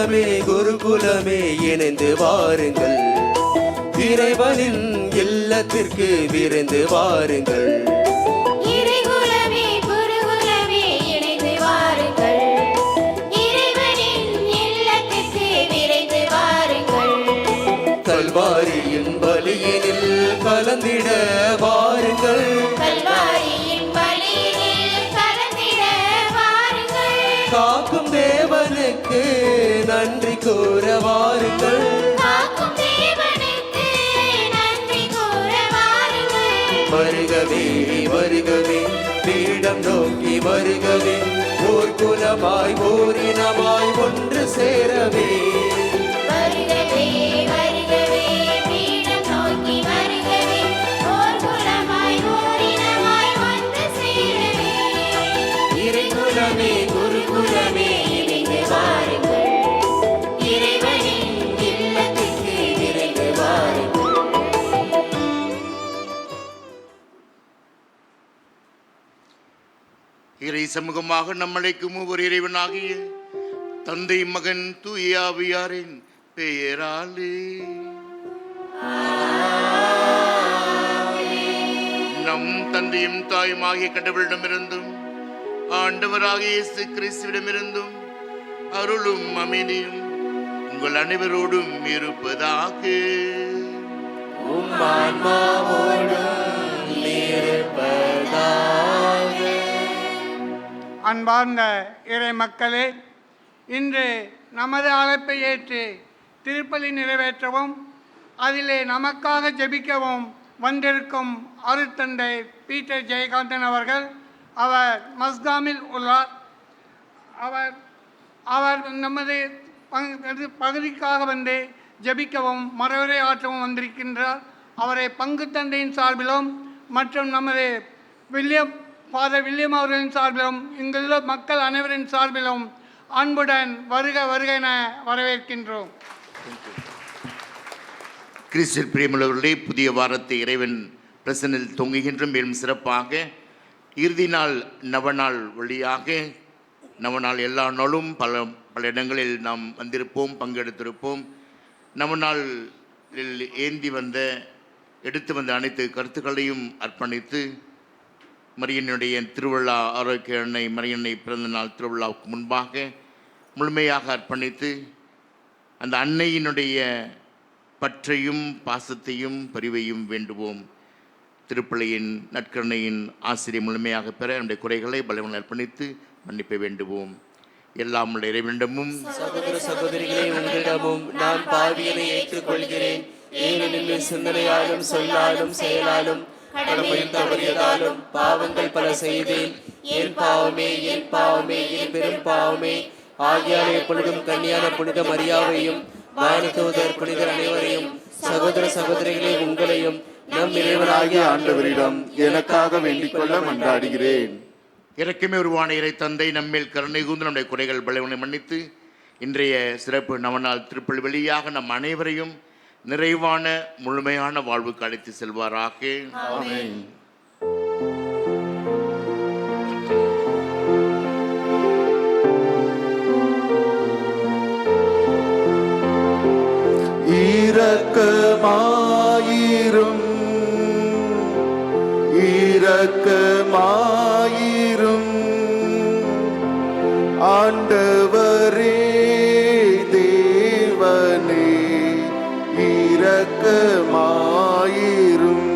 குருகுலமே இணைந்து வாருங்கள், இறைவனின் இல்லத்திற்கு விரைந்து வாருங்கள். இறைகுலமே குருகுலமே இணைந்து வாருங்கள், இறைவனின் இல்லத்திற்கு விரைந்து வாருங்கள். கல்வாரியின் பலியினில் கலந்திட வாருங்கள், கல்வாரியின் பலியினில் கலந்திட வாருங்கள். காக்கும் தேவனுக்கு நன்றி கூற வாருங்கள், காக்கும் தேவனுக்கு நன்றி கூற வாருங்கள். வருகவே வருகவே பீடம் நோக்கி வருகவே, ஓர் குலமாய் ஓரினமாய் ஒன்று சேரவே. வருகவே வருகவே பீடம் நோக்கி வருகவே, ஓர் குலமாய் ஓரினமாய் ஒன்று சேரவே. இறைகுலமே குருகுலமே இணைந்து வாருங்கள், இறைவனின் இல்லத்திற்கு விரைந்து வாருங்கள். இறை சமூகமாக நம்மளைக்கும் ஒவ்வொரு இறைவனாகிய தந்தை மகன் தூய ஆவியாரின் பெயராலே நம் தந்தையும் தாயுமாகிய கடவுளிடமிருந்தும் ஆண்டவராகிய இயேசு கிறிஸ்துவிடமிருந்தும் அருளும் அமைதியும் உங்கள் அனைவரோடும் இருப்பதாக. அன்பார்ந்த இறை மக்களே, இன்று நமது அழைப்பை ஏற்று திருப்பலி நிறைவேற்றவும் அதிலே நமக்காக ஜெபிக்கவும் வந்திருக்கும் அருட்தந்தை பீட்டர் ஜெயகாந்தன் அவர்கள், அவர் மஸ்காமில் உள்ளார். அவர் நமது பகுதிக்காக வந்து ஜெபிக்கவும் மறைவுரை ஆற்றவும் வந்திருக்கின்றார். அவரை பங்கு தந்தையின் சார்பிலும் மற்றும் நமது ஃபாதர் வில்லியம் அவர்களின் சார்பிலும் இங்குள்ள மக்கள் அனைவரின் சார்பிலும் அன்புடன் வருக வருக என வரவேற்கின்றோம். கிறிஸ்துவில் பிரியமுள்ளவர்களே, புதிய வாரத்தை இறைவன் பிரசன்னில் தொங்குகின்ற மேலும் சிறப்பாக இறுதி நாள் நவநாள் வழியாக நவநாள் எல்லா நாளும் பல பல இடங்களில் நாம் வந்திருப்போம், பங்கெடுத்திருப்போம். நவநாளில் எடுத்து வந்த அனைத்து கருத்துக்களையும் அர்ப்பணித்து மரியனுடைய திருவிழா, ஆரோக்கிய அன்னை மரியன்னை பிறந்த நாள் திருவிழாவுக்கு முன்பாக முழுமையாக அர்ப்பணித்து அந்த அன்னையினுடைய பற்றையும் பாசத்தையும் பரிவையும் வேண்டுவோம். திருப்பிள்ளையின் நற்கருணையின் ஆசிரியை முழுமையாக பெற நம்முடைய குறைகளை பலவன் அர்ப்பணித்து மன்னிப்பை வேண்டுவோம். எல்லாம் இறைவனிடமும் சகோதர சகோதரிகளே, உங்களிடமும் நான் பாவியனை ஏற்றுக்கொள்கிறேன். ஏனெனில் சிந்தனையாலும் சொல்லாலும் செயலாலும் கடமையில் தவறியதாலும் பாவங்கள் பல செய்தேன். என் பாவமே என் பாவமே என் பெரும் பாவமே. ஆகியால் எப்பொழுதும் கன்னியான புனித மரியாவையும் வானதூதர் புனிதர் அனைவரையும் சகோதர சகோதரிகளே உங்களையும் நம் இறைவனாகிய ஆண்டவரிடம் எனக்காக வேண்டிக் கொள்ள மன்றாடுகிறேன். இறக்கமே உருவான இறை தந்தை நம்மேல் கருணை கூர்ந்து நம்முடைய குறைகள் பலவனை மன்னித்து இன்றைய சிறப்பு நவநாள் திருப்பலி வழியாக நம் அனைவரையும் நிறைவான முழுமையான வாழ்வுக்கு அழைத்து செல்வாராக. ஆமென். இரக்கமாயிரும் இரக்கமாயிரும் ஆண்டவரே தேவனே இரக்கமாயிரும். இரக்கமாயிரும்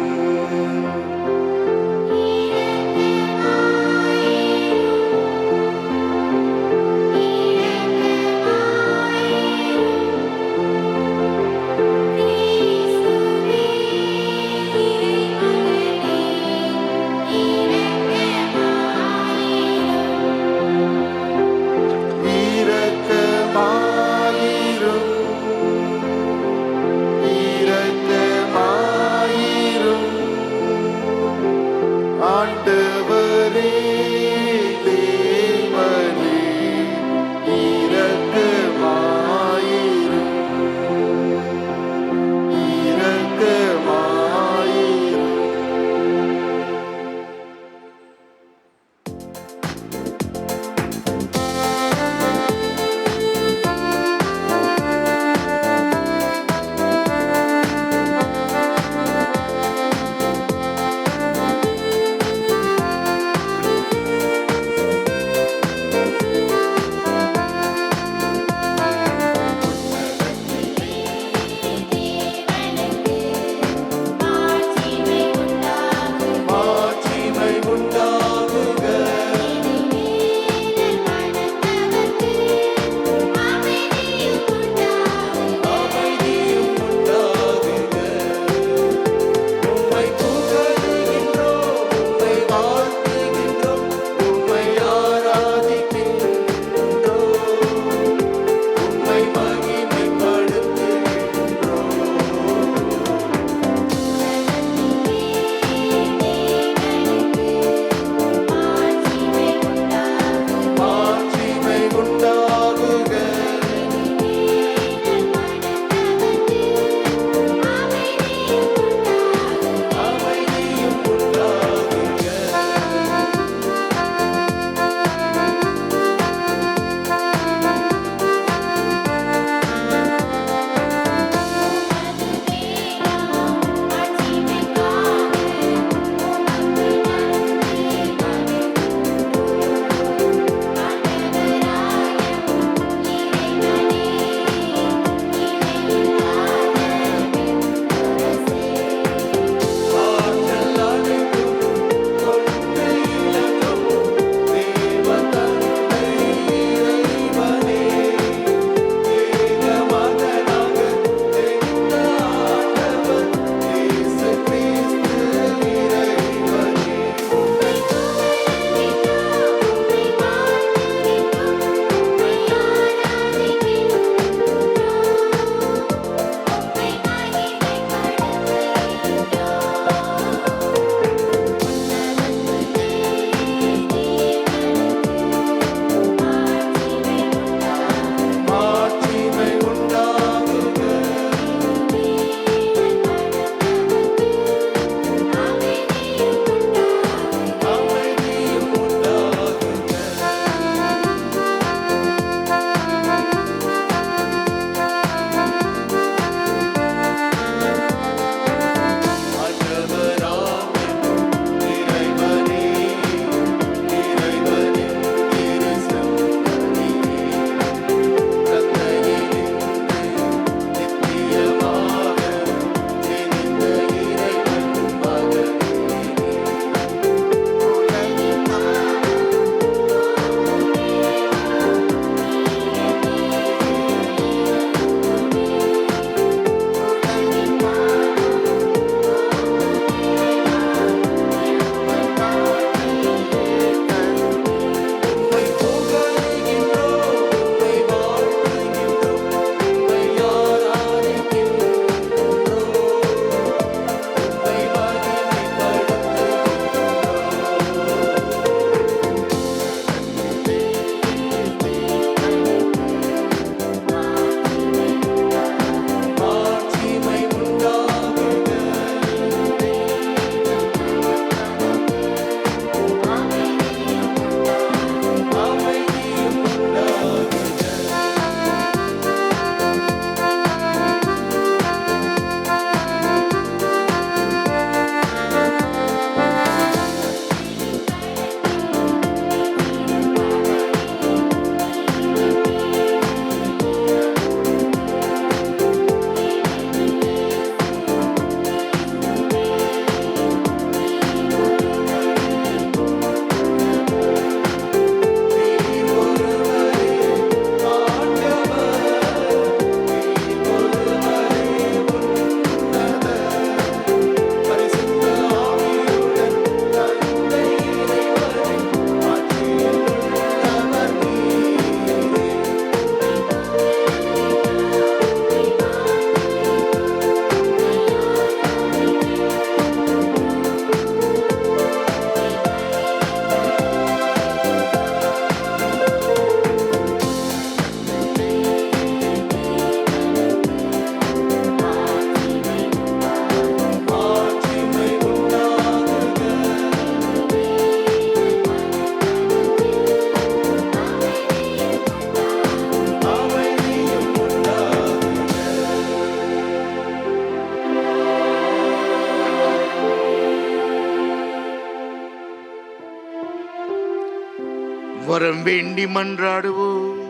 வரம் வேண்டி மன்றாடுவோம்.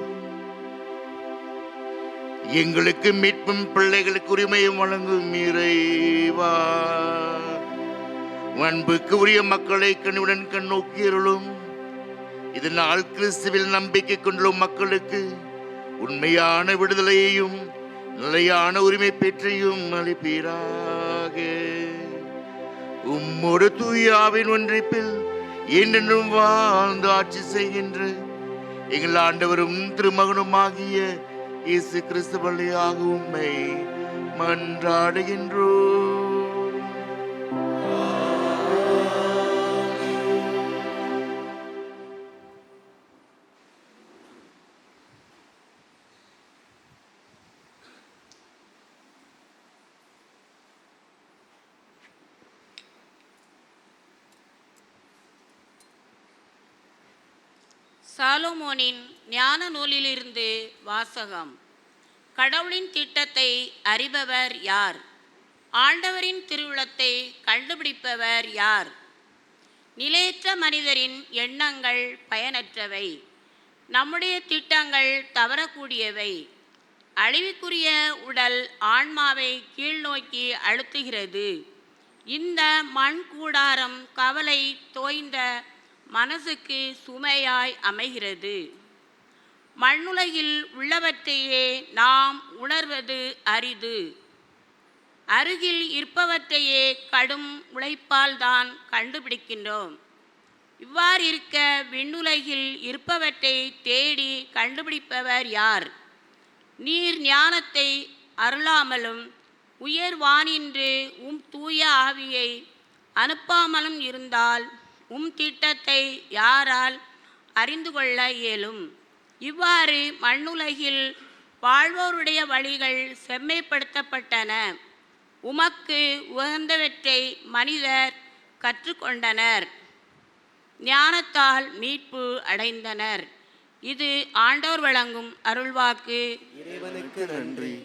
எங்களுக்கு மீட்பும் பிள்ளைகளுக்கு உரிமையும் வழங்கும் இறைவா, அன்புக்கு உரிய மக்களை கண்ணுடன் கண்ணோக்கியருளும். இதனால் கிறிஸ்துவில் நம்பிக்கை கொண்டுள்ள மக்களுக்கு உண்மையான விடுதலையையும் நிலையான உரிமை பெற்றையும் அளிப்பீராக. உம்மோடு தூயாவின் ஒன்றிப்பில் என்றென்றும் வாழ்ந்து ஆட்சி செய்கின்ற எங்கள் ஆண்டவரும் திருமகனுமாகிய இயேசு கிறிஸ்து வழியாக உம்மை மன்றாடுகின்றோம். சாலோமோனின் ஞான நூலிலிருந்து வாசகம். கடவுளின் திட்டத்தை அறிபவர் யார்? ஆண்டவரின் திருவுளத்தை கண்டுபிடிப்பவர் யார்? நிலையற்ற மனிதரின் எண்ணங்கள் பயனற்றவை, நம்முடைய திட்டங்கள் தவறக்கூடியவை. அழிவுக்குரிய உடல் ஆன்மாவை கீழ்நோக்கி அழுத்துகிறது. இந்த மண் கூடாரம் கவலை தோய்ந்த மனசுக்கு சுமையாய் அமைகிறது. மண்ணுலகில் உள்ளவற்றையே நாம் உணர்வது அரிது. அருகில் இருப்பவற்றையே கடும் உழைப்பால் தான் கண்டுபிடிக்கின்றோம். இவ்வாறு இருக்க விண்ணுலகில் இருப்பவற்றை தேடி கண்டுபிடிப்பவர் யார்? நீர் ஞானத்தை அருளாமலும் உயர்வானின்று தூய ஆவியை அனுப்பாமலும் இருந்தால் திட்டத்தை யாரால் அறிந்து கொள்ள இயலும்? இவ்வாறு மண்ணுலகில் வாழ்வோருடைய வழிகள் செம்மைப்படுத்தப்பட்டன. உமக்கு உகந்தவற்றை மனிதர் கற்றுக்கொண்டனர், ஞானத்தால் மீட்பு அடைந்தனர். இது ஆண்டவர் வழங்கும் அருள்வாக்கு. இறைவனுக்கு நன்றி.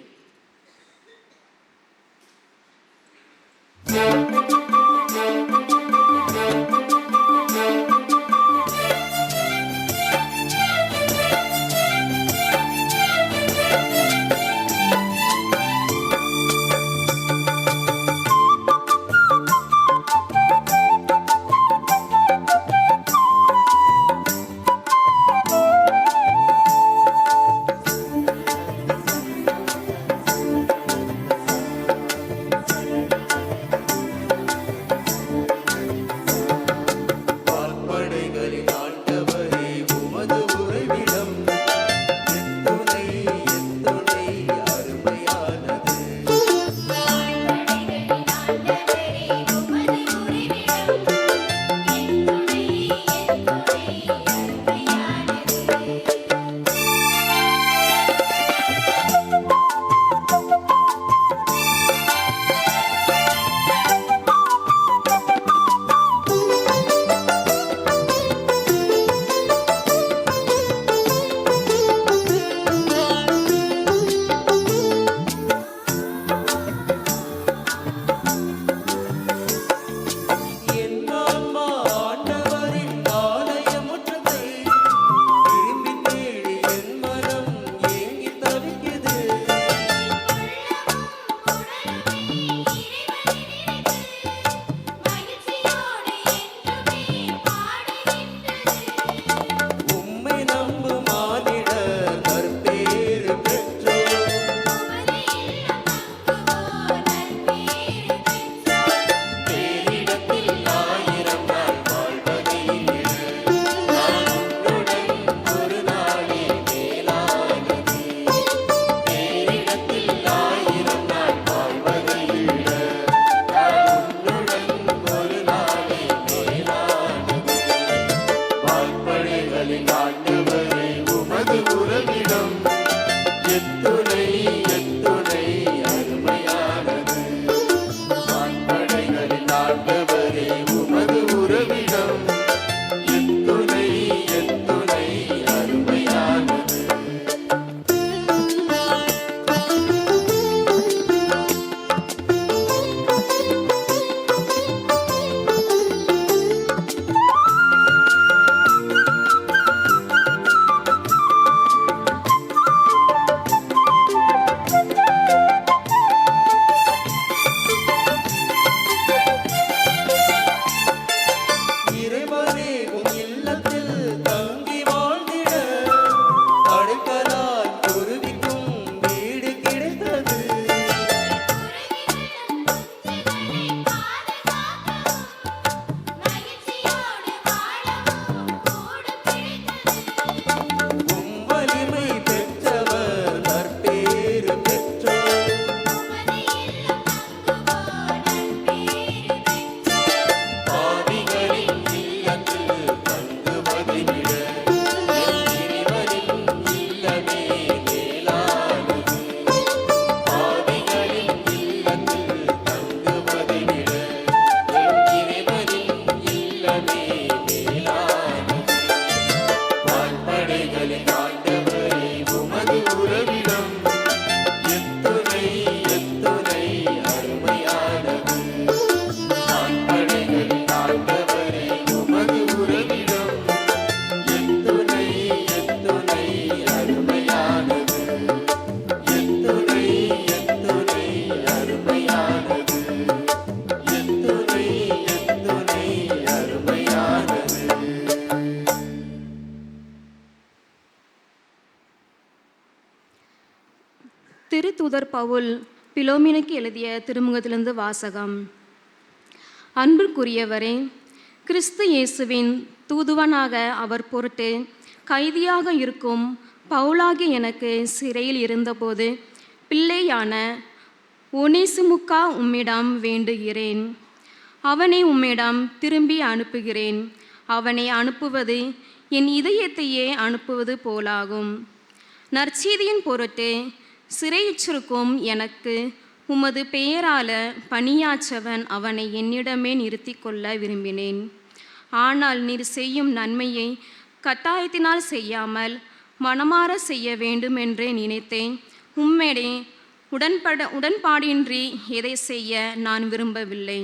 உமது உறவிடம் எத்துணை எத்துணை அருமையானது. வான்படைகளின் ஆண்டவரே, உமது உறவிடம் எத்துணை எத்துணை அருமையானது. எத்துணை எத்துணை அருமையானது. எத்துணை எத்துணை அருமையானது. திருத்தூதர் பவுல் பிலோமினுக்கு எழுதிய திருமுகத்திலிருந்து வாசகம். அன்புக்குரியவரே, கிறிஸ்து இயேசுவின் தூதுவனாக அவர் பொருட்டு கைதியாக இருக்கும் பவுலாகிய எனக்கு சிறையில் இருந்தபோது பிள்ளையான ஒனேசிமுக்கா உம்மிடம் வேண்டுகிறேன். அவனை உம்மிடம் திரும்பி அனுப்புகிறேன். அவனை அனுப்புவது என் இதயத்தையே அனுப்புவது போலாகும். நற்செய்தியின் பொருட்டு சிறையுற்றிருக்கும் எனக்கு உமது பெயரால பணியாற்றவன் அவனை என்னிடமே நிறுத்தி கொள்ள விரும்பினேன். ஆனால் நீர் செய்யும் நன்மையை கட்டாயத்தினால் செய்யாமல் மனமாற செய்ய வேண்டுமென்றே நினைத்தேன். உம்மிடே உடன்பாடின்றி எதை செய்ய நான் விரும்பவில்லை.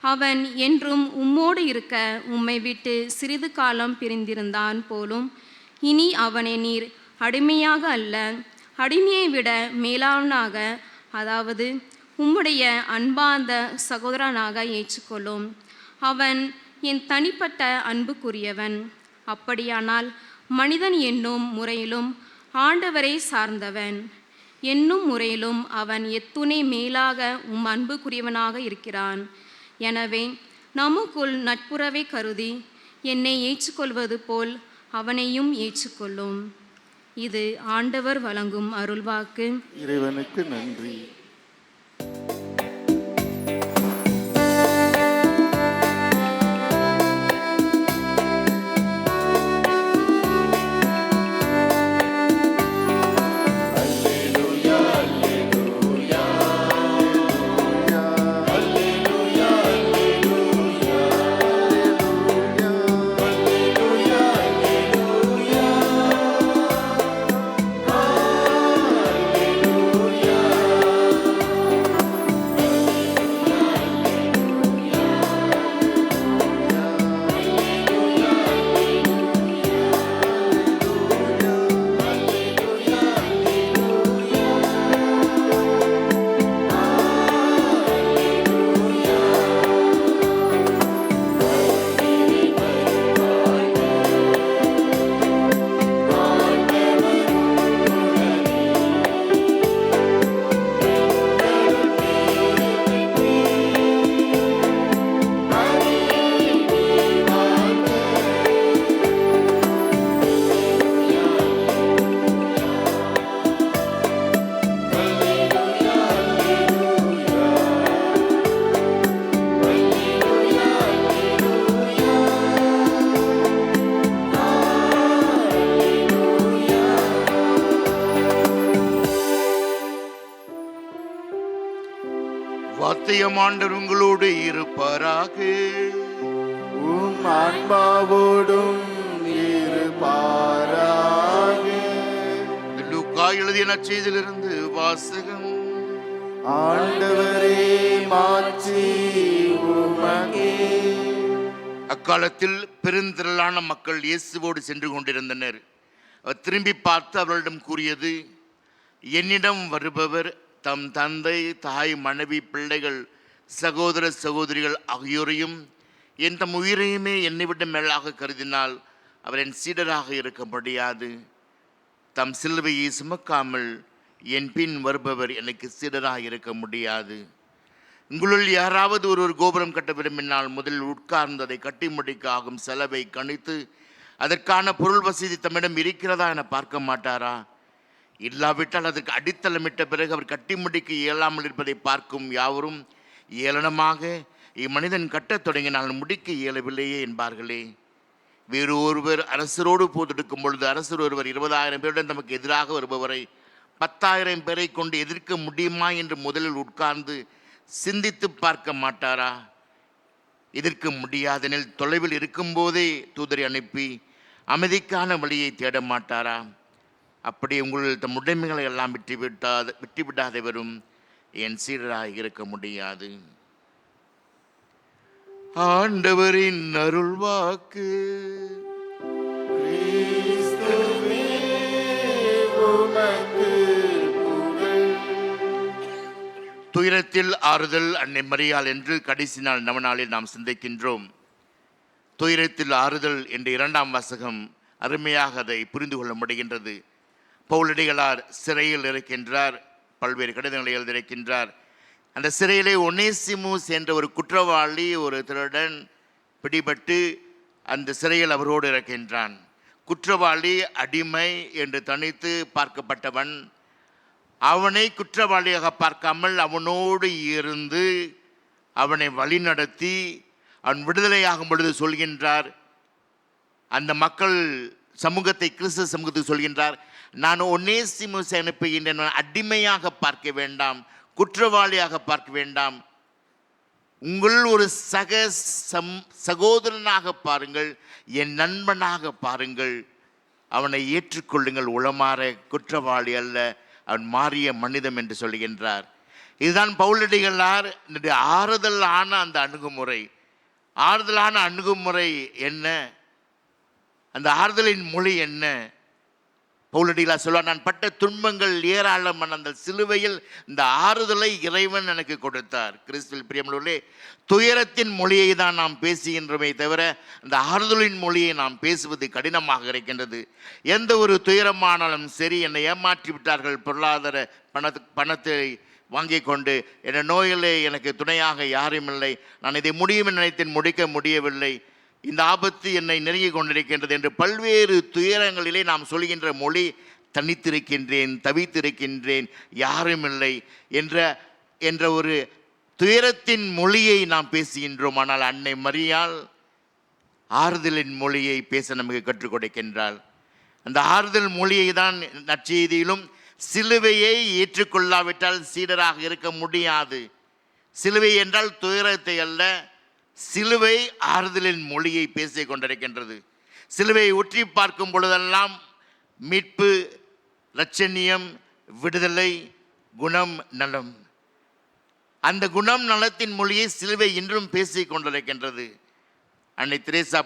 அவன் என்றும் உம்மோடு இருக்க உம்மை விட்டு சிறிது காலம் பிரிந்திருந்தான் போலும். இனி அவனை நீர் அடிமையாக அல்ல, அடிமையை விட மேலானாக, அதாவது உம்முடைய அன்பார்ந்த சகோதரனாக ஏற்றுக்கொள்ளும். அவன் என் தனிப்பட்ட அன்புக்குரியவன். அப்படியானால் மனிதன் என்னும் முறையிலும் ஆண்டவரை சார்ந்தவன் என்னும் முறையிலும் அவன் எத்துணை மேலாக உம் அன்புக்குரியவனாக இருக்கிறான். எனவே நமக்குள் நட்புறவை கருதி என்னை ஏற்றுக்கொள்வது போல் அவனையும் ஏற்றுக்கொள்ளும். இது ஆண்டவர் வழங்கும் அருள்வாக்கு. இறைவனுக்கு நன்றி. வாத்தியமாண்டவர் உங்களோடு இருப்பாராக. உம் ஆன்மாவோடும் இருப்பாராக. லூக்கா எழுதிய நற்செய்தியிலிருந்து வாசகம். ஆண்டவரே, மாட்சி உமக்கே. அக்காலத்தில் பெருந்திரளான மக்கள் இயேசுவோடு சென்று கொண்டிருந்தனர். அவர் திரும்பி பார்த்து அவர்களிடம் கூறியது, என்னிடம் வருபவர் தம் தந்தை, தாய், மனைவி, பிள்ளைகள், சகோதர சகோதரிகள் ஆகியோரையும் என் தம் உயிரையுமே என்னை விட மேலாக கருதினால் அவர் என் சீடராக இருக்க முடியாது. தம் சிலுவையை சுமக்காமல் என் பின் வருபவர் எனக்கு சீடராக இருக்க முடியாது. உங்களுள் யாராவது ஒரு கோபுரம் கட்ட விரும்பினால் முதலில் உட்கார்ந்து அதை கட்டி முடிக்க ஆகும் செலவை கணித்து அதற்கான பொருள் வசதி தம்மிடம் இருக்கிறதா என பார்க்க மாட்டாரா? இல்லாவிட்டால் அதற்கு அடித்தளமிட்ட பிறகு அவர் கட்டி முடிக்க இயலாமல் இருப்பதை பார்க்கும் யாவரும் ஏளனமாக இம்மனிதன் கட்டத் தொடங்கினால் முடிக்க இயலவில்லையே என்பார்களே. வேறு ஒருவர் அரசரோடு போதெடுக்கும் பொழுது அரசர் ஒருவர் 20,000 பேருடன் நமக்கு எதிராக வருபவரை 10,000 பேரை கொண்டு எதிர்க்க முடியுமா என்று முதலில் உட்கார்ந்து சிந்தித்து பார்க்க மாட்டாரா? எதிர்க்க முடியாதெனில் தொலைவில் இருக்கும்போதே தூதரை அனுப்பி அமைதிக்கான வழியை தேட மாட்டாரா? அப்படி உங்கள் தம் உடைமைகளை எல்லாம் விட்டுவிடாதவரும் என் சீடராக இருக்க முடியாது. ஆண்டவரின் அருள்வாக்கு. கிறிஸ்துவே உமக்கு புகழ். துயரத்தில் ஆறுதல் அன்னை மரியாள் என்று கடைசி நாள் நவநாளில் நாம் சிந்திக்கின்றோம். துயரத்தில் ஆறுதல் என்ற 2ஆம் வாசகம் அருமையாக அதை புரிந்து கொள்ள முடிகின்றது. பவுலடிகளார் சிறையில் இருக்கின்றார், பல்வேறு கடிதங்களை எழுதியிருக்கின்றார். அந்த சிறையிலே ஒனேசிமுஸ் என்ற ஒரு குற்றவாளி, ஒரு திருடன் பிடிபட்டு அந்த சிறையில் அவரோடு இருக்கின்றான். குற்றவாளி அடிமை என்று தனித்து பார்க்கப்பட்டவன். அவனை குற்றவாளியாக பார்க்காமல் அவனோடு இருந்து அவனை வழிநடத்தி அவன் விடுதலையாகும் பொழுது சொல்கின்றார், அந்த மக்கள் சமூகத்தை, கிறிஸ்தவ சமூகத்துக்கு சொல்கின்றார், நான் ஒனேசிமுஸ் அனுப்புகின்றேன், அடிமையாக பார்க்க வேண்டாம், குற்றவாளியாக பார்க்க வேண்டாம், உங்கள் ஒரு சகோதரனாக பாருங்கள், என் நண்பனாக பாருங்கள், அவனை ஏற்றுக்கொள்ளுங்கள், உளமாற குற்றவாளி அல்ல, அவன் மாறிய மனிதம் என்று சொல்கின்றார். இதுதான் பவுலடிகளார் ஆறுதலான அந்த அணுகுமுறை. ஆறுதலான அணுகுமுறை என்ன? அந்த ஆறுதலின் மொழி என்ன? பவுலடிகளார் சொல்வார், நான் பட்ட துன்பங்கள் ஏராளமான அந்த சிலுவையில் இந்த ஆறுதலை இறைவன் எனக்கு கொடுத்தார். கிறிஸ்துவில் பிரியமுள்ளவர்களே, துயரத்தின் மொழியை தான் நாம் பேசுகின்றோமே தவிர அந்த ஆறுதலின் மொழியை நாம் பேசுவது கடினமாக இருக்கின்றது. எந்த ஒரு துயரமானாலும் சரி, என்னை ஏமாற்றி விட்டார்கள், பொருளாதார பணத்தை வாங்கி கொண்டு, என் நோயிலே எனக்கு துணையாக யாரும் இல்லை, நான் இதை முடியும் என்று நினைத்தேன், முடிக்க முடியவில்லை, இந்த ஆபத்து என்னை நெருங்கி கொண்டிருக்கின்றது என்று பல்வேறு துயரங்களிலே நாம் சொல்கின்ற மொழி தனித்திருக்கின்றேன், தவித்திருக்கின்றேன், யாரும் இல்லை என்ற ஒரு துயரத்தின் மொழியை நாம் பேசுகின்றோம். ஆனால் அன்னை மரியாள் ஆறுதலின் மொழியை பேச நமக்கு கற்றுக் கொடுக்கின்றாள். அந்த ஆறுதல் மொழியை தான் நற்செய்தியிலும், சிலுவையை ஏற்றுக்கொள்ளாவிட்டால் சீடராக இருக்க முடியாது. சிலுவை என்றால் துயரத்தை அல்ல, சிலுவை ஆறுதலின் மொழியை பேசிக் கொண்டிருக்கின்றது. சிலுவையை உற்றி பார்க்கும் பொழுதெல்லாம் மீட்பு, இரட்சணியம், விடுதலை, குணம், நலம். அந்த குணம் நலத்தின் மொழியை சிலுவை இன்றும் பேசிக் கொண்டிருக்கின்றது. அன்னை தெரேசா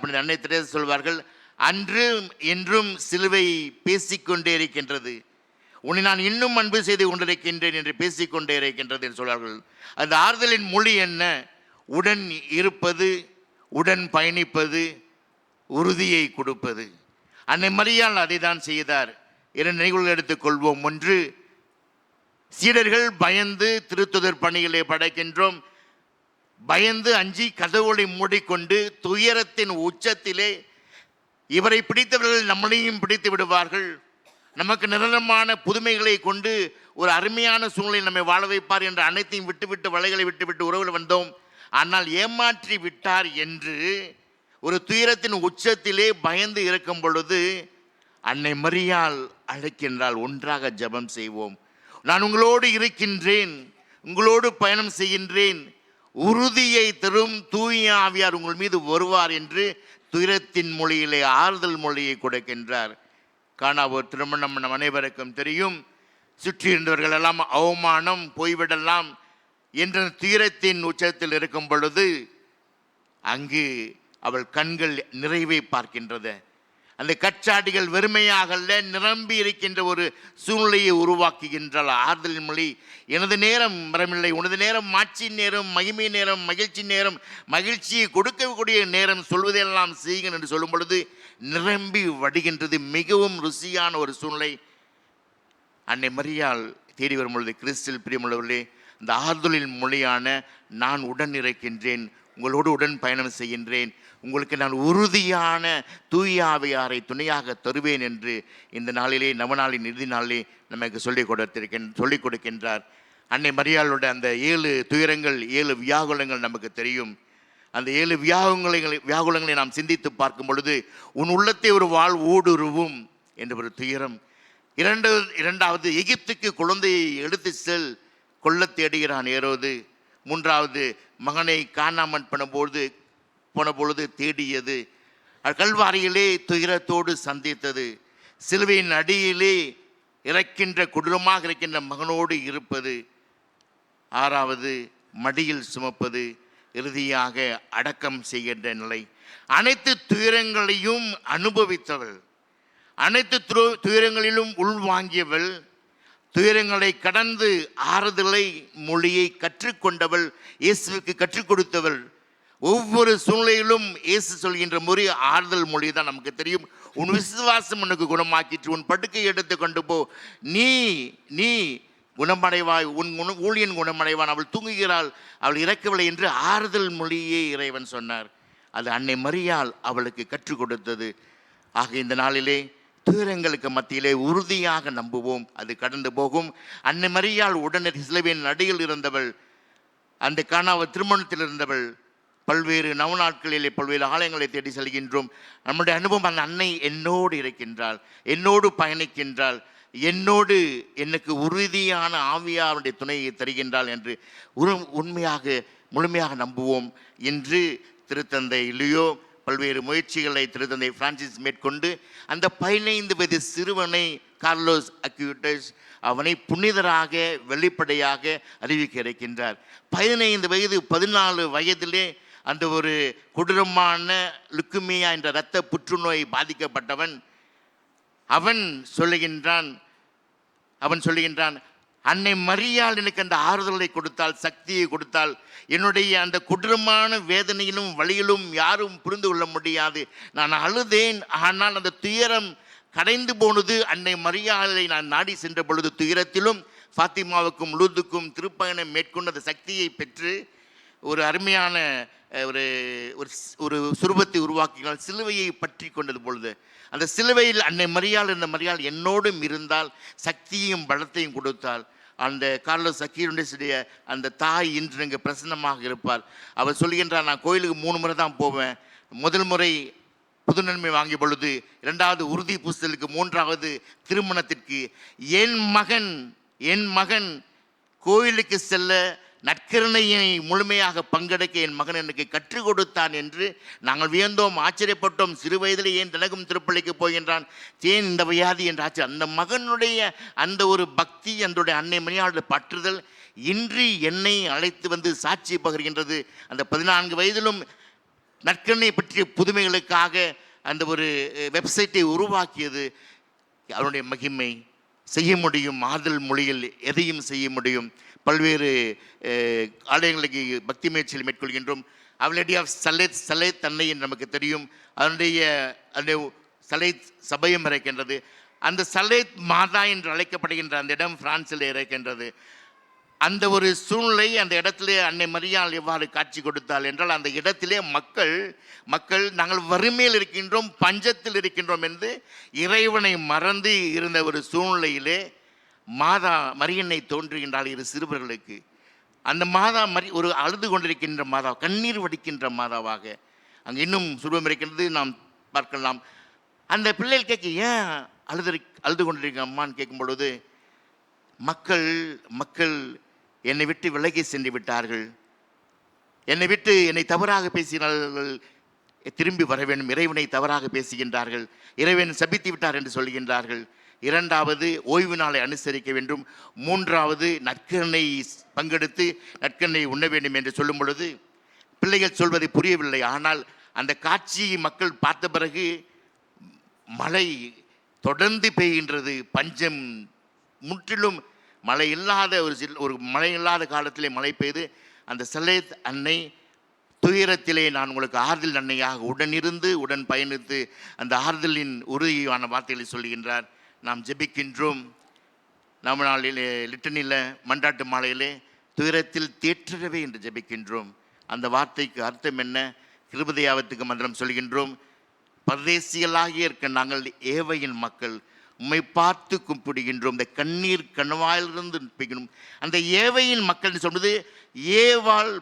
சொல்வார்கள், அன்றும் என்றும் சிலுவை பேசிக்கொண்டே இருக்கின்றது, உன்னை நான் இன்னும் அன்பு செய்து கொண்டிருக்கின்றேன் என்று பேசிக்கொண்டே இருக்கின்றது என்று சொல்வார்கள். அந்த ஆறுதலின் மொழி என்ன? உடன் இருப்பது, உடன் பயணிப்பது, உறுதியை கொடுப்பது. அன்னை மரியாள் அதை தான் செய்தார். 2 நிகழ்வுகள் எடுத்துக்கொள்வோம். ஒன்று, சீடர்கள் பயந்து திருத்துதர் பணிகளை படைக்கின்றோம், பயந்து அஞ்சி கதவுகளை மூடிக்கொண்டு துயரத்தின் உச்சத்திலே இவரை பிடித்தவர்கள் நம்மளையும் பிடித்து விடுவார்கள், நமக்கு நிரந்தரமான புதுமைகளை கொண்டு ஒரு அருமையான சூழ்நிலை நம்மை வாழ வைப்பார் என்று அனைத்தையும் விட்டுவிட்டு, வலைகளை விட்டுவிட்டு உறவில் வந்தோம், ஆனால் ஏமாற்றி விட்டார் என்று ஒரு துயரத்தின் உச்சத்திலே பயந்து இருக்கும் பொழுது அன்னை மரியாள் அழைக்கின்றாள், ஒன்றாக ஜெபம் செய்வோம், நான் உங்களோடு இருக்கின்றேன், உங்களோடு பயணம் செய்கின்றேன், உறுதியை தரும் தூய ஆவியார் உங்கள் மீது வருவார் என்று துயரத்தின் மொழியிலே ஆறுதல் மொழியை கொடுக்கின்றார். காணாவூர் திருமணம் நம் அனைவருக்கும் தெரியும். சுற்றி இருந்தவர்கள் எல்லாம் அவமானம், போய்விடலாம் என்ற துயரத்தின் உச்சத்தில் இருக்கும் பொழுது அங்கு அவள் கண்கள் நிறைவை பார்க்கின்றது. அந்த கச்சாடிகள் வெறுமையாக நிரம்பி இருக்கின்ற ஒரு சூழ்நிலையை உருவாக்குகின்றாள். ஆறுதல் மொழி, எனது நேரம் வரமில்லை, உனது நேரம் மாட்சி நேரம், மகிமை நேரம், மகிழ்ச்சி நேரம், மகிழ்ச்சியை கொடுக்கக்கூடிய நேரம், சொல்வதெல்லாம் செய்யுங்கள் என்று சொல்லும் பொழுது நிரம்பி வடிகின்றது. மிகவும் ருசியான ஒரு சூழ்நிலை. அன்னை மரியாள் தேடி வரும் பொழுது கிறிஸ்துவில் பிரியமுள்ளவர்களே, இந்த ஆறுதலின் மொழியான நான் உடன் இருக்கின்றேன், உங்களோடு உடன் பயணம் செய்கின்றேன், உங்களுக்கு நான் உறுதியான தூய ஆவியாரை துணையாக தருவேன் என்று இந்த நாளிலே, நவநாளின் இறுதி நாளிலே நமக்கு சொல்லிக் கொடுக்கின்றார். அன்னை மரியாளோட அந்த 7 துயரங்கள், 7 வியாகுலங்கள் நமக்கு தெரியும். அந்த 7 வியாகுலங்களை நாம் சிந்தித்து பார்க்கும் பொழுது, உன் உள்ளத்தை ஒரு வாழ் ஊடுருவும் என்ற ஒரு துயரம். இரண்டாவது, எகிப்துக்கு குழந்தையை எடுத்து செல், கொல்ல தேடுகிறான் ஏரோது. 3வது, மகனை காணாமல் போன பொழுது தேடியது. கல்வாரியிலே துயரத்தோடு சந்தித்தது. சிலுவையின் அடியிலே இறக்கின்ற கொடூரமாக இருக்கின்ற மகனோடு இருப்பது, 6வது மடியில் சுமப்பது, இறுதியாக அடக்கம் செய்கின்ற நிலை. அனைத்து துயரங்களையும் அனுபவித்தவள், அனைத்து துயரங்களிலும் உள்வாங்கியவள், துயரங்களை கடந்து ஆறுதலை மொழியை கற்றுக்கொண்டவள், இயேசுவுக்கு கற்றுக் கொடுத்தவள். ஒவ்வொரு சூழ்நிலையிலும் இயேசு சொல்கின்ற மொழி ஆறுதல் மொழி தான் நமக்கு தெரியும். உன் விசுவாசம் உனக்கு குணமாக்கிற்று, உன் படுக்கை எடுத்து கொண்டு போ, நீ நீ குணமடைவாய், உன் ஊழியன் குணமடைவான், அவள் தூங்குகிறாள், அவள் இறக்கவில்லை என்று ஆறுதல் மொழியே இறைவன் சொன்னார். அது அன்னை மரியாள் அவளுக்கு கற்றுக் கொடுத்தது. ஆக இந்த நாளிலே துயரங்களுக்கு மத்தியிலே உறுதியாக நம்புவோம், அது கடந்து போகும். அன்னை மரியாள் உடனே சிலுவையின் அடியில் இருந்தவள், அந்த கானாவ திருமணத்தில் இருந்தவள். பல்வேறு நவநாட்களிலே பல்வேறு ஆலயங்களை தேடி செல்கின்றோம். நம்முடைய அனுபவம், அந்த அன்னை என்னோடு இருக்கின்றாள், என்னோடு பயணிக்கின்றாள், என்னோடு எனக்கு உறுதியான ஆவியாருடைய துணையை தருகின்றாள் என்று உண்மையாக முழுமையாக நம்புவோம். இன்று திருத்தந்தை லியோ பல்வேறு முயற்சிகளை திருத்தந்தை பிரான்சிஸ் மேற்கொண்டு அந்த 15 வயது சிறுவனை கார்லோஸ் அக்யூட்டஸ் அவனை புனிதராக வெளிப்படையாக அறிவிக்க இருக்கின்றார். 15 வயது 14 வயதிலே அந்த ஒரு கொடூரமான லுக்குமியா என்ற இரத்த புற்றுநோய் பாதிக்கப்பட்டவன் அவன் சொல்லுகின்றான், அன்னை மரியாள் எனக்கு அந்த ஆறுதலை கொடுத்தால், சக்தியை கொடுத்தால், என்னுடைய அந்த கொடூரமான வேதனையிலும் வழியிலும் யாரும் புரிந்து கொள்ள முடியாது. நான் அழுதேன், ஆனால் அந்த துயரம் கடைந்து போனது அன்னை மரியாளை நான் நாடி சென்ற பொழுது. துயரத்திலும் ஃபாத்திமாவுக்கும் லூத்துக்கும் திருப்பயணம் மேற்கொண்டு அந்த சக்தியை பெற்று ஒரு அருமையான ஒரு சுரூபத்தை உருவாக்கினால் சிலுவையை பற்றி கொண்டது பொழுது அந்த சிலுவையில் அன்னை மரியாள் என்ற மரியாள் என்னோடும் இருந்தால் சக்தியையும் பலத்தையும் கொடுத்தாள். அந்த கார்லோஸ் அக்யூட்டஸுடைய அந்த தாய் இன்று இங்கே பிரசன்னமாக இருப்பார். அவர் சொல்கின்றார், நான் கோயிலுக்கு 3 முறை தான் போவேன். முதல் முறை புது நன்மை வாங்கிய பொழுது, 2வது உறுதி பூசலுக்கு, 3வது திருமணத்திற்கு. என் மகன் கோயிலுக்கு செல்ல நற்கருணையை முழுமையாக பங்கெடுக்க என் மகன் எனக்கு கற்றுக் கொடுத்தான் என்று நாங்கள் வியந்தோம், ஆச்சரியப்பட்டோம். சிறு வயதில் ஏன் தினகும் திருப்பள்ளிக்கு போகின்றான், ஏன் இந்த வியாதி என்று ஆச்சரியம். அந்த மகனுடைய அந்த ஒரு பக்தி, அந்த அன்னை மரியாளுடைய பற்றுதல் இன்று என்னை அழைத்து வந்து சாட்சி பகிர்கின்றது. அந்த 14 வயதிலும் நற்கருணை பற்றிய புதுமைகளுக்காக அந்த ஒரு வெப்சைட்டை உருவாக்கியது. அவனுடைய மகிமை செய்ய முடியும், ஆறுதல் மொழியில் எதையும் செய்ய முடியும். பல்வேறு ஆலயங்களுக்கு பக்தி முயற்சியில் மேற்கொள்கின்றோம். அவலடி ஆஃப் சலேத் அன்னை என்று நமக்கு தெரியும். அந்த சலேத் சபையும் இருக்கின்றது. அந்த சலேத் மாதா என்று அழைக்கப்படுகின்ற அந்த இடம் பிரான்சில் இருக்கின்றது. அந்த ஒரு சூழ்நிலை, அந்த இடத்திலே அன்னை மரியாள் எவ்வாறு காட்சி கொடுத்தாள் என்றால், அந்த இடத்திலே மக்கள் நாங்கள் வறுமையில் இருக்கின்றோம், பஞ்சத்தில் இருக்கின்றோம் என்று இறைவனை மறந்து இருந்த ஒரு சூழ்நிலையிலே மாதா மரியன்னை தோன்றுகின்றாள் 2 சிறுவர்களுக்கு. அந்த மாதா ஒரு அழுது கொண்டிருக்கின்ற மாதா, கண்ணீர் வடிக்கின்ற மாதாவாக அங்கே இன்னும் சுருவம் இருக்கின்றது, நாம் பார்க்கலாம். அந்த பிள்ளைகள் கேட்க, ஏன் அழுது கொண்டிருக்க அம்மான்னு கேட்கும் பொழுது, மக்கள் என்னை விட்டு விலகி சென்று விட்டார்கள், என்னை தவறாக பேசினார்கள், திரும்பி வர வேண்டும், இறைவனை தவறாக பேசுகின்றார்கள், இறைவன் சபித்து விட்டார் என்று சொல்கின்றார்கள். 2வது ஓய்வு நாளை அனுசரிக்க வேண்டும், 3வது நற்கருணை பங்கெடுத்து நற்கருணை உண்ண வேண்டும் என்று சொல்லும் பொழுது பிள்ளைகள் சொல்வதை புரியவில்லை. ஆனால் அந்த காட்சியை மக்கள் பார்த்த பிறகு மழை தொடர்ந்து பெய்கின்றது, பஞ்சம் முற்றிலும் மழை இல்லாத ஒரு மழை இல்லாத காலத்திலே மழை பெய்து அந்த சலேத் அன்னை துயரத்திலே நான் உங்களுக்கு ஆறுதல் அன்னையாக உடனிருந்து உடன் பயணித்து அந்த ஆறுதலின் உறுதியான வார்த்தைகளை சொல்கின்றார். நாம் ஜெபிக்கின்றோம். நம்ம நாளில் லிட்டனில் மண்டாட்டு மாலையிலே துயரத்தில் தேற்றவே என்று ஜெபிக்கின்றோம். அந்த வார்த்தைக்கு அர்த்தம் என்ன? கிருபதையாவத்துக்கு மந்திரம் சொல்கின்றோம். பரதேசிகளாகிய இருக்க நாங்கள் ஏவையின் மக்கள், உம்மை பார்த்து கும்பிடுகின்றோம். இந்த கண்ணீர் கணவாயிலிருந்து நிற்பிக்கணும். அந்த ஏவையின் மக்கள் சொல்வது ஏவாள்,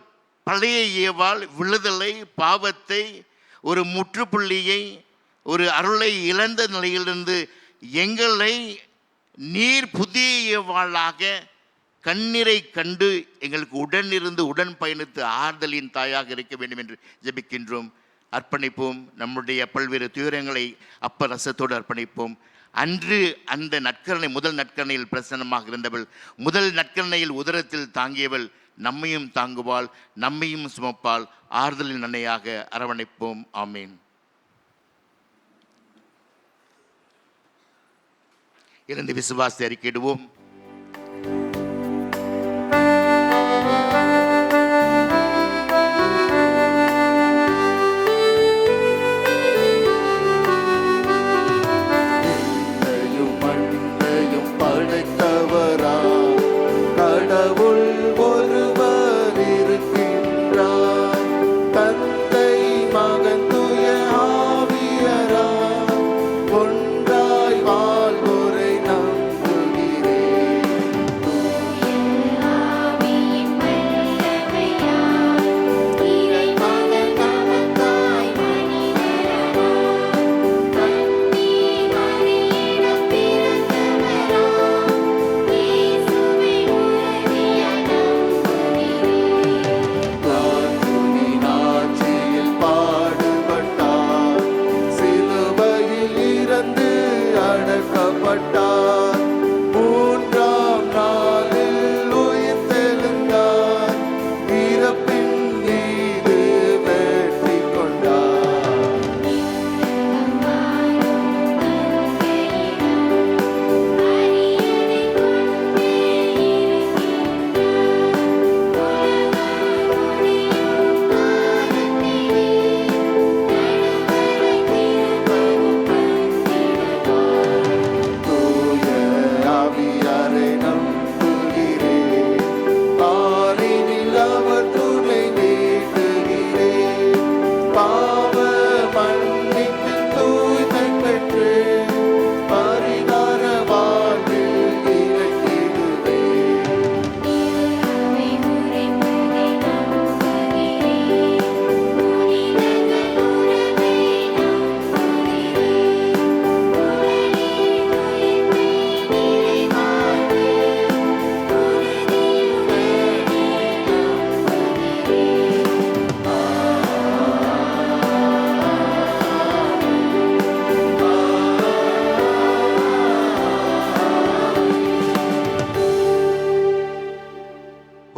பழைய ஏவாள் விழுதலை, பாவத்தை, ஒரு முற்றுப்புள்ளியை, ஒரு அருளை இழந்த நிலையிலிருந்து எங்களை நீர் புதிய ஏவாளாக கண்ணீரை கண்டு எங்களுக்கு உடனிருந்து உடன் பயணித்து ஆறுதலின் தாயாக இருக்க வேண்டும் என்று ஜெபிக்கின்றோம். அர்ப்பணிப்போம். நம்முடைய பல்வேறு துயரங்களை அப்ப ரசத்தோடு அர்ப்பணிப்போம். அன்று அந்த நற்கருணை முதல் நற்கருணையில் பிரசன்னமாக இருந்தவள், முதல் நற்கருணையில் உதரத்தில் தாங்கியவள் நம்மையும் தாங்குவாள், நம்மையும் சுமப்பாள். ஆறுதலின் அன்னையாக அரவணைப்போம். ஆமீன். இருந்து விசுவாசத்தை அறிக்கையிடுவோம்.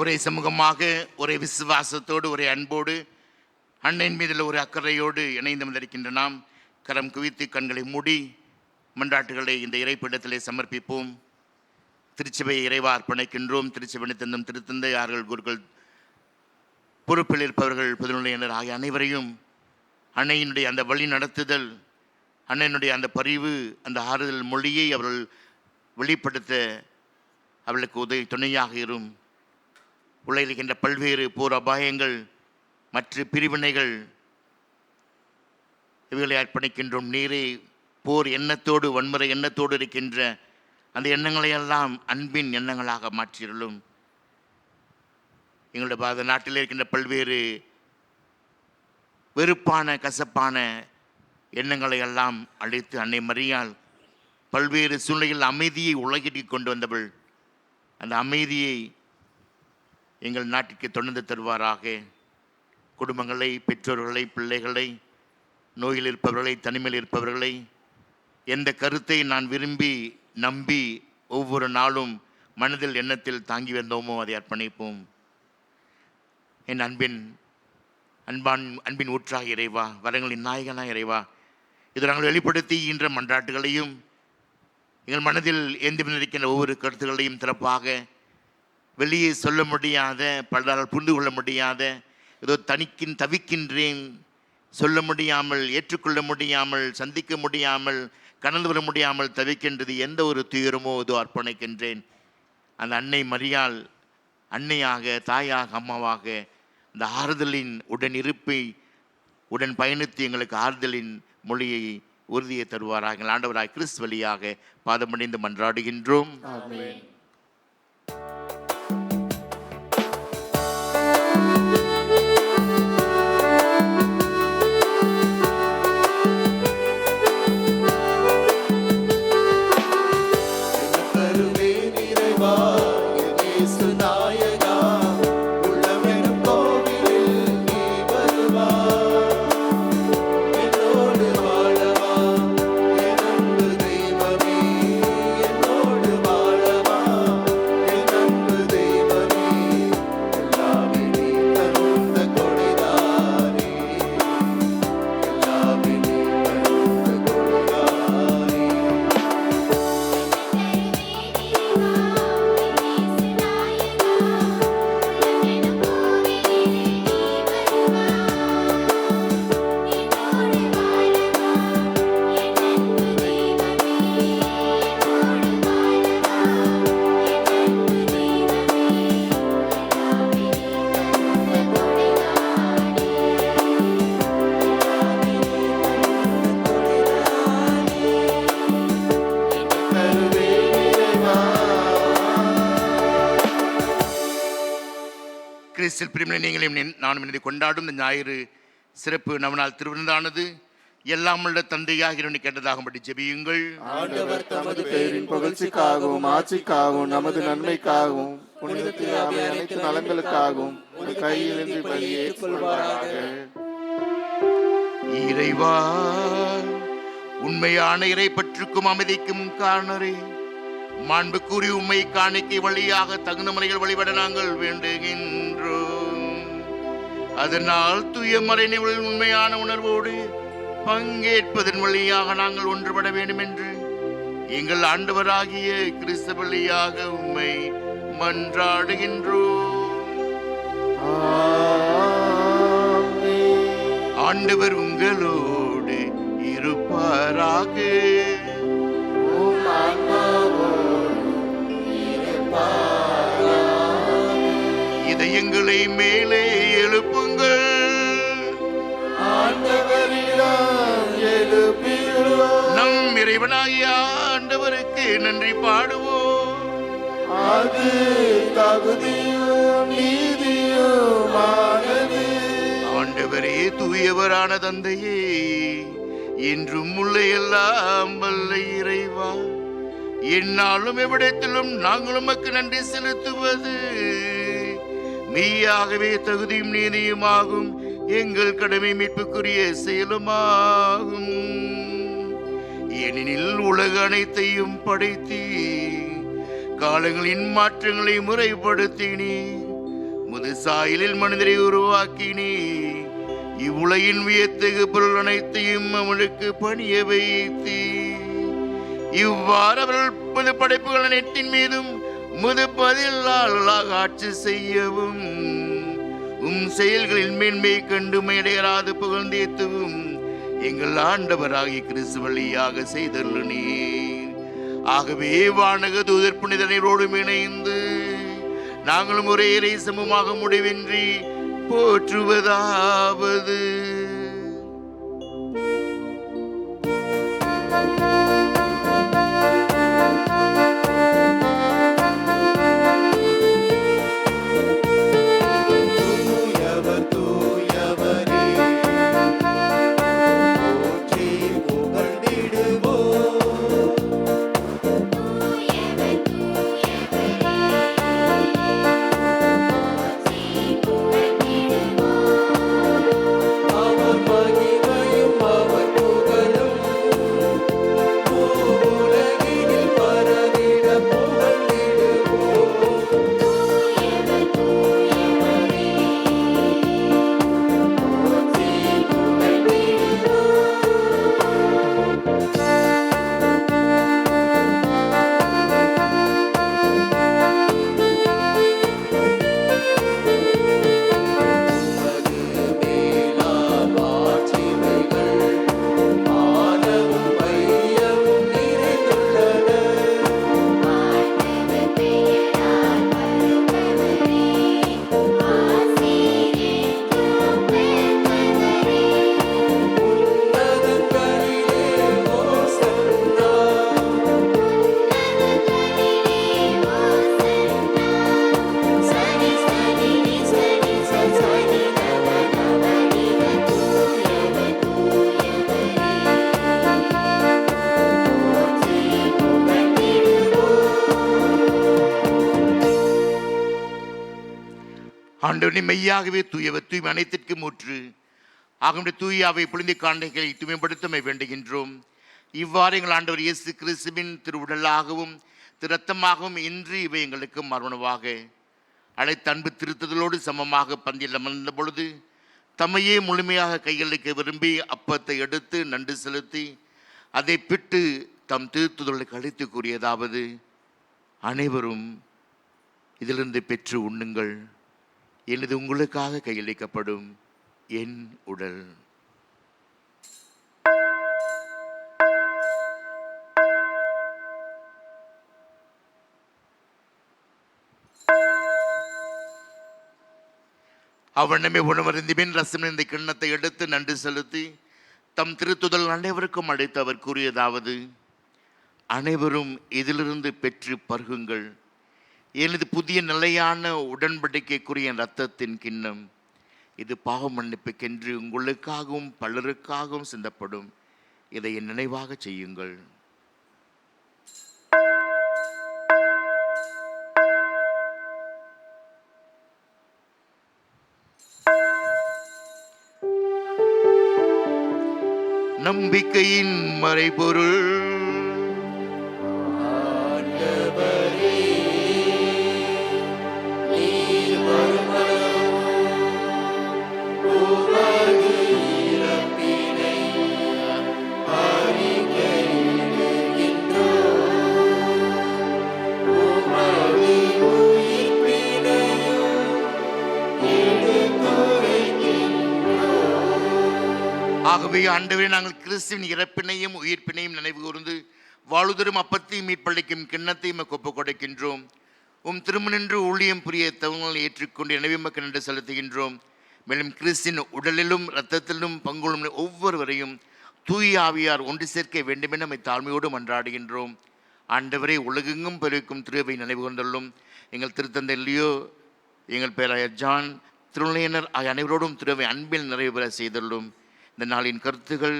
ஒரே சமூகமாக, ஒரே விசுவாசத்தோடு, ஒரே அன்போடு, அன்னையின் மீதில் ஒரு அக்கறையோடு இணைந்து வந்திருக்கின்ற நாம் கரம் குவித்து கண்களை மூடி மன்றாட்டுகளை இந்த இறைப்பீடத்திலே சமர்ப்பிப்போம். திருச்சபையை இறைவா அர்ப்பணிக்கின்றோம். திருச்சபை தந்தும் திருத்தந்தை ஆர்கள் குருக்கள் பொறுப்பில் இருப்பவர்கள் பொதுநிலையினர் ஆகிய அனைவரையும் அன்னையினுடைய அந்த வழி நடத்துதல், அன்னையினுடைய அந்த பரிவு, அந்த ஆறுதல் மொழியை அவர்கள் வெளிப்படுத்த அவளுக்கு உதவி துணையாக இரும். உலகிருக்கின்ற பல்வேறு போர் அபாயங்கள் மற்ற பிரிவினைகள் இவைகளை அர்ப்பணிக்கின்றோம். நீரே போர் எண்ணத்தோடு, வன்முறை எண்ணத்தோடு இருக்கின்ற அந்த எண்ணங்களையெல்லாம் அன்பின் எண்ணங்களாக மாற்றியுள்ளோம். எங்களுடைய பாரத நாட்டில் இருக்கின்ற பல்வேறு வெறுப்பான, கசப்பான எண்ணங்களை எல்லாம் அழித்து அன்னை மரியாள் பல்வேறு சூழ்நிலையில் அமைதியை உலகிற்கு கொண்டு வந்தவள். அந்த அமைதியை எங்கள் நாட்டிற்கு தொடர்ந்து தருவாராக. குடும்பங்களை, பெற்றோர்களை, பிள்ளைகளை, நோயில் இருப்பவர்களை, தனிமையில் இருப்பவர்களை, எந்த கருத்தை நான் விரும்பி நம்பி ஒவ்வொரு நாளும் மனதில் எண்ணத்தில் தாங்கி வந்தோமோ அதை அர்ப்பணிப்போம். என் அன்பின் ஊற்றாக இறைவா, வரங்களின் நாயகனாக இறைவா, இது நாங்கள் வெளிப்படுத்துகின்ற மன்றாட்டுகளையும் எங்கள் மனதில் ஏந்தி இருக்கின்ற ஒவ்வொரு கருத்துக்களையும் சிறப்பாக வெளியே சொல்ல முடியாத, பலரால் புரிந்து கொள்ள முடியாத, ஏதோ தவிக்கின்றேன், சொல்ல முடியாமல், ஏற்றுக்கொள்ள முடியாமல், சந்திக்க முடியாமல், கடந்து வர முடியாமல் தவிக்கின்றது எந்த ஒரு துயரமோ இதோ அர்ப்பணிக்கின்றேன். அந்த அன்னை மரியாள் அன்னையாக, தாயாக, அம்மாவாக அந்த ஆறுதலின் உடன் இருப்பை உடன் பயணித்து எங்களுக்கு ஆறுதலின் மொழியை, உறுதியை தருவாராக. ஆண்டவராய் கிறிஸ்து வழியாக பாதமடைந்து மன்றாடுகின்றோம். ஆமென். தெய்வமே கிறிஸ்தில் பிரிமினை நீங்களும் நானும் இணைந்து கொண்டாடும் இந்த ஞாயிறு சிறப்பு நவநாள் திருவிருந்தானது எல்லாம் உள்ள தந்தையாக இருந்து கேட்டதாகும்படி ஜெபியுங்கள். ஆண்டவர் தமது பெயரின் புகழ்ச்சிக்காகவும் ஆட்சிக்காகவும் நமது நன்மைக்காகவும் புனித திரு அனைத்து நலங்களுக்காகவும் ஒரு கையிலிருந்து பலியை ஏற்றுக்கொள்வாராக. இறைவா, உண்மையான இறை பற்றுக்கும் அமைதிக்கும் காரணரே, மாண்பு கூறி உண்மை காணிக்கை வழியாக தகுந்த முறையில் வழிபட நாங்கள் வேண்டுகின்றோம். அதனால் தூய மறைநிலையில் உண்மையான உணர்வோடு பங்கேற்பதன் வழியாக நாங்கள் ஒன்றுபட வேண்டும் என்று எங்கள் ஆண்டவராகிய கிறிஸ்து வழியாக உம்மை மன்றாடுகின்றோம். ஆண்டவர் உங்களோடு இருப்பாராக. இதயங்களை மேலே எழுப்புங்கள். நம் இறைவனாகிய ஆண்டவருக்கு நன்றி பாடுவோம். அது தகுதியும் நீதியுமானது. ஆண்டவரே, தூயவரான தந்தையே, என்றும் உள்ள எல்லாம் வல்ல இறைவா, என்னாலும் எவ்விடத்திலும் நாங்கள் உமக்கு நன்றி செலுத்துவது மெய்யாகவே தகுதியும் நீதியுமாகும். எங்கள் கடமை மீட்புக்குரிய செயலுமாகும். ஏனெனில் உலக அனைத்தையும் படைத்தீ, காலங்களின் மாற்றங்களை முறைப்படுத்தினீ, முது சாயலில் மனிதரை உருவாக்கினீ, இவ்வுலகின் வியத்தகு பொருள் அனைத்தையும் அவனுக்கு பணிய வைத்தீ. இவ்வாறு அவர்கள் புது படைப்புகள் அனைத்தின் மீதும் முது பதிலாளர்களாக ஆட்சி செய்யவும் செயல்களில் மேன்மை கண்டு மேடையராது புகழ்ந்தேத்துவும் எங்கள் ஆண்டவராகிய கிறிஸ்து வழியாக செய்தருளினீர். ஆகவே வானக தூதர் புனிதரோடு இணைந்து நாங்களும் ஒரே இறை சமமாக முடிவின்றி போற்றுவதாவது: ஆண்டவனே, மெய்யாகவே தூயவர், தூய்மை அனைத்திற்கும் ஊற்று. ஆகவே தூயாவை புனித காணிக்கைகளை தூய்மைப்படுத்தமை வேண்டுகின்றோம். இவ்வாறு எங்கள் ஆண்டவர் இயேசு கிறிஸ்துவின் திருவுடலாகவும் இரத்தமாகவும் இன்று இவை எங்களுக்கு மரணவாக அனைத்து அன்பு திருத்துதலோடு சமமாக பந்தியில் அமர்ந்த பொழுது தம்மையே முழுமையாக கையளிக்க விரும்பி அப்பத்தை எடுத்து நன்றி செலுத்தி அதை பிட்டு தம் திருத்துதலுக்கு அழைத்து கூறியதாவது: அனைவரும் இதிலிருந்து பெற்று உண்ணுங்கள், எனது உங்களுக்காக கையளிக்கப்படும் என் உடல். அவனமே உணவருந்திபின் ரசம் இந்த கிண்ணத்தை எடுத்து நன்றி செலுத்தி தம் திருத்துதல் அனைவருக்கும் அழைத்து அவர் கூறியதாவது: அனைவரும் இதிலிருந்து பெற்று பருகுங்கள், எனது புதிய நிலையான உடன்படிக்கைக்குரிய இரத்தத்தின் கிண்ணம். இது பாவ மன்னிப்புக்கென்று உங்களுக்காகவும் பலருக்காகவும் சிந்தப்படும். இதை என் நினைவாக செய்யுங்கள். நம்பிக்கையின் மறைபொருள். ஆகவே ஆண்டவரே, நாங்கள் கிறிஸ்துவின் இறப்பினையும் உயிர்ப்பினையும் நினைவு கூர்ந்து வாழுதரும் அப்பத்தையும் மீட்பளிக்கும் கிண்ணத்தையும் ஒப்புக் கொடுக்கின்றோம். திருமணின்று ஊழியம் புரிய தவங்களை ஏற்றுக்கொண்டு எனவே மக்கள் நன்றி செலுத்துகின்றோம். மேலும் கிறிஸ்தின் உடலிலும் இரத்தத்திலும் பங்குள்ள ஒவ்வொருவரையும் தூய ஆவியார் ஒன்று சேர்க்க வேண்டுமென நம்மை தாழ்மையோடு மன்றாடுகின்றோம். ஆண்டவரே, உலகெங்கும் பெருக்கும் திருவை நினைவு கொண்டுள்ளோம். எங்கள் திருத்தந்தை லியோ, எங்கள் பேராயர் ஜான், திருநிலையினர் ஆகிய அனைவரோடும் திருவை அன்பில் நிறைவு பெற செய்துள்ளோம். இந்த நாளின் கருத்துகள்,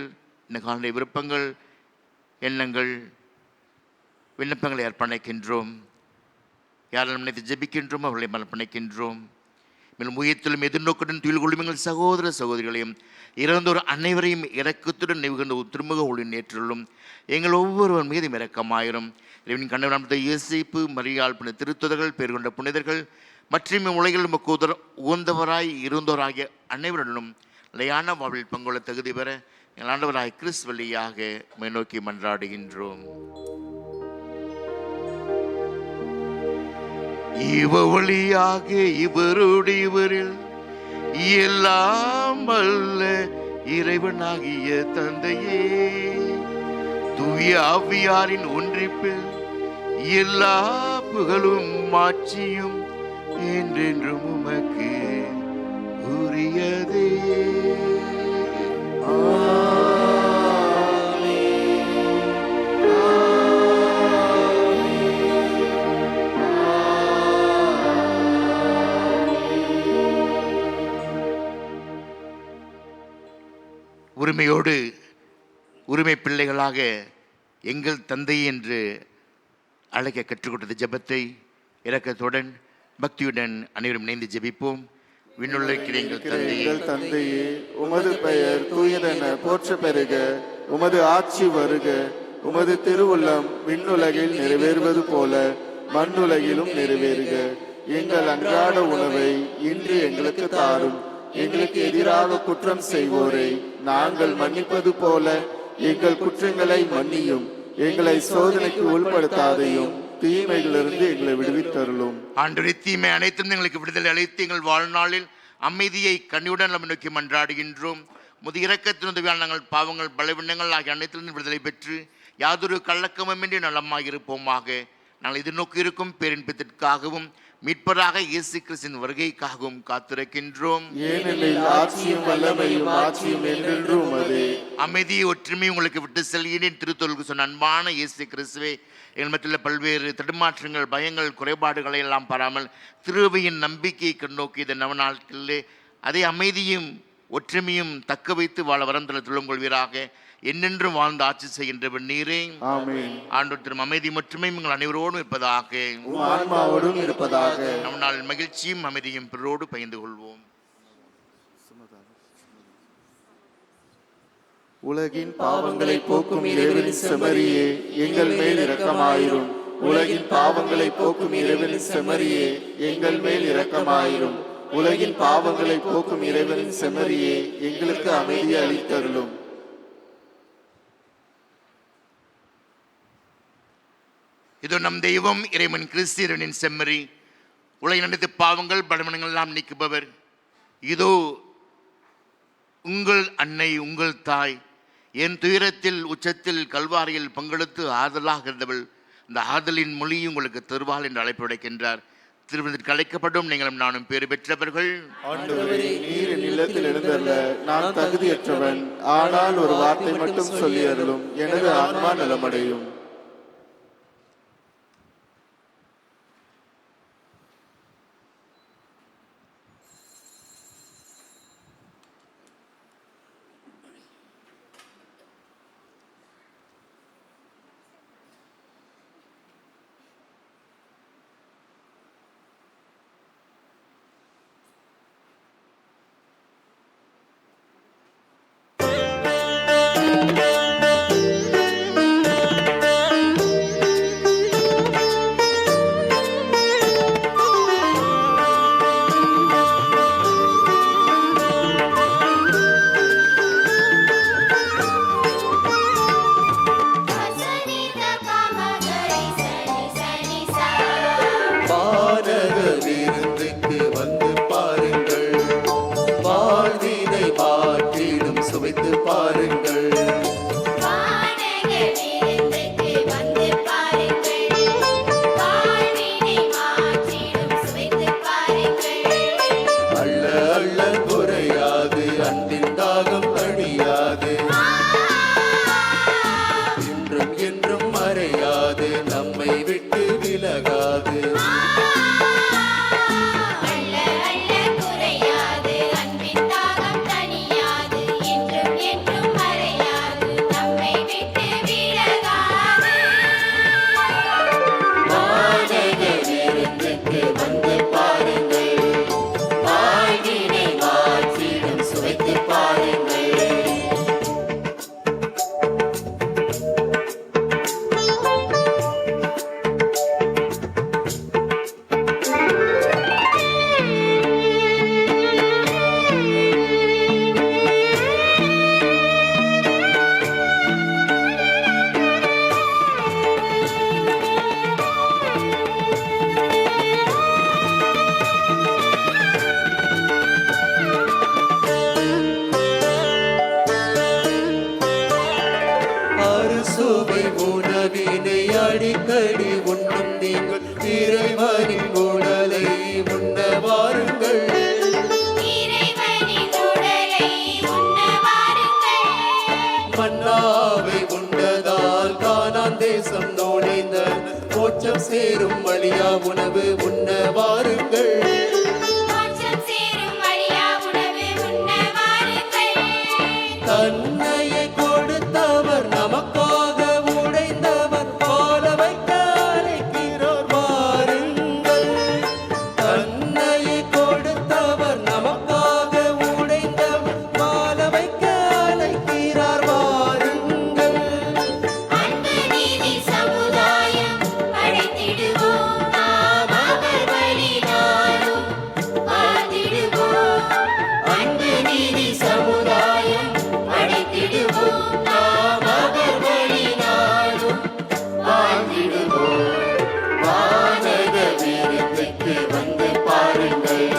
இந்த காலைய விருப்பங்கள், எண்ணங்கள், விண்ணப்பங்களை அர்ப்பணிக்கின்றோம். யாரெல்லாம் நினைத்து ஜெபிக்கின்றோம் அவர்களை அர்ப்பணிக்கின்றோம். மேலும் உயரத்திலும் எதிர்நோக்குடன் துயில் கொள்ளும் எங்கள் சகோதர சகோதரிகளையும் இறந்தோர் அனைவரையும் இரக்கத்துடன் நிகழ்ந்த திருமுக ஒளி நேற்றுள்ளும். எங்கள் ஒவ்வொருவர் மீதும் இரக்கமாயிரும். இறைவனின் கண்ணவரான இயேசு, மரியாள், புனித திருத்துதர்கள், பேர் கொண்ட புனிதர்கள் மற்றும் உலகில் நமக்கு உகந்தவராய் இருந்தோராகிய அனைவருடனும் நிலையான வாழ்வில் பங்குள்ள தகுதி பெற எங்கள் ஆண்டவராய் கிறிஸ்து வழியாக நோக்கி மன்றாடுகின்றோம். இவ வழியாக இவரோடு இவரில் எல்லாம் வல்ல இறைவனாகிய தந்தையே, தூய ஆவியாரின் ஒன்றிப்பில் எல்லா புகழும் மாட்சியும் என்றென்றும் உமக்கு உரியதே. உரிமையோடு உரிமை பிள்ளைகளாக எங்கள் தந்தை என்று அழைக்க கற்றுக்கொண்டது ஜெபத்தை இரக்கத்துடன் பக்தியுடன் அனைவரும் இணைந்து ஜெபிப்போம். விண்ணுள்ள எங்கள் தந்தையே, உமது பெயர் தூயதென போற்ற பெறுக. உமது ஆட்சி வருக. உமது திருவுள்ளம் விண்ணுலகில் நிறைவேறுவது போல மண்ணுலகிலும் நிறைவேறுக. எங்கள் அன்றாட உணவை இன்று எங்களுக்கு தாரும். எங்களுக்கு எதிராக குற்றம் செய்வோரை நாங்கள் மன்னிப்பது போல எங்கள் குற்றங்களை மன்னியும். எங்களை சோதனைக்கு உட்படுத்தாதையும் தீமைகளிலிருந்து எங்களை விடுவித்தருளும். ஆண்டவரே, தீமை அனைத்தும் எங்களுக்கு விடுதலை அளித்து எங்கள் வாழ்நாளில் அமைதியை கண்ணியுடன் நம்ம நோக்கி மன்றாடுகின்றோம். முது இரக்கத்தின் உதவியால் நாங்கள் பாவங்கள் பலவீனங்கள் ஆகிய அனைத்திலிருந்து விடுதலை பெற்று யாதொரு கள்ளக்கமின்றி நலமாக இருப்போமாக. நாங்கள் எதிர்நோக்கி இருக்கும் பேரின்பத்திற்காகவும் மீட்பராக இயேசு கிறிஸ்துவின் வருகைக்காகவும் காத்திருக்கின்றோம். ஏனெனில் ஆட்சியும் வல்லமையும் ஆட்சியும் என்றென்றும் உமதே. அமைதியை ஒற்றுமை உங்களுக்கு விட்டு செல்கிறேன். திருத்தொழுக்கு சொன்ன அன்பான இயேசு கிறிஸ்துவே, எங்கள் மத்தியில் பல்வேறு தடுமாற்றங்கள், பயங்கள், குறைபாடுகளை எல்லாம் பாராமல் திருவையின் நம்பிக்கையை கண்ணோக்கி இந்த நவநாட்களிலே அதே அமைதியும் ஒற்றுமையும் தக்க வைத்து வாழ வரம் தர கொள்வீராக. என்னென்றும் வாழ்ந்து ஆட்சி செய்கின்றவர் நீரே. ஆமென். ஆண்டவர் திரும் அமைதி மட்டுமே உங்கள் அனைவரோடும் இருப்பதாக. ஆன்மாவோடும் இருப்பதாக. நம் நாள் மகிழ்ச்சியும் அமைதியும் பிறரோடு பகிர்ந்து கொள்வோம். உலகின் பாவங்களை போக்கும் இறைவனின் செம்மறியே, எங்கள் மேல் இரக்கமாயிரும். உலகின் பாவங்களை போக்கும் இறைவனின் செம்மறியே, எங்கள் மேல் இரக்கமாயிரும். உலகின் பாவங்களை போக்கும் இறைவனின் செம்மறியே, எங்களுக்கு அமைதி அளித்தருளும். இதோ நம் தெய்வம் இறைவன் கிறிஸ்து இறைவனின் செம்மறி, உலகின் அனைத்து பாவங்கள் பலவீனங்கள் எல்லாம் நீக்குபவர். இதோ உங்கள் அன்னை, உங்கள் தாய், என் துயரத்தில் உச்சத்தில் கல்வாரியில் பங்கெடுத்து ஆறுதலாக இருந்தவள். இந்த ஆறுதலின் மொழி உங்களுக்கு தருவாள் என்று அழைப்பு விடுக்கின்றார். திருமணத்திற்கு அழைக்கப்படும் நீங்களும் நானும் பேறு பெற்றவர்கள். ஆண்டவரே, நீர் என் இல்லத்தில் எழுந்தருள நான் தகுதியற்றவன். ஆனால் ஒரு வார்த்தை மட்டும் சொல்லி அருளும், எனது ஆன்மா நலமடையும். அழியா உணவு உண்ண வாருங்கள். மோட்சம் சேரும் வழியா உணவு உண்ண வாருங்கள். தன்னையே கொடுத்தவர் நமக்காக உடைந்தவர் வாழ வைக்க அழைக்கிறோர் வாருங்கள். தன்னையே கொடுத்தவர் நமக்காக உடைந்தவர் வாழ வைக்க அழைக்கிறார் வாருங்கள். அன்பு நீதி சமுதாயம் படைத்திடுவோம் நாம் அவர் வழி நாளும் வாழ்ந்திடுவோம். அன்பு நீதி சமுதாயம் படைத்திடுவோம் நாம் அவர் வழி நாடும் வாழ்ந்திடுவோம். வானக வீரத்துக்கு வந்து பாருங்கள்,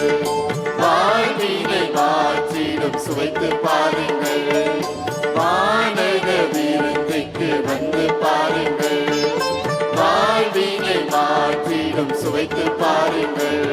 வாழ்வினை மாற்றிடும் சுவைத்து பாருங்கள். வானக வீரத்துக்கு வந்து பாருங்கள், வாழ்வினை மாற்றிடும் சுவைத்து பாருங்கள்.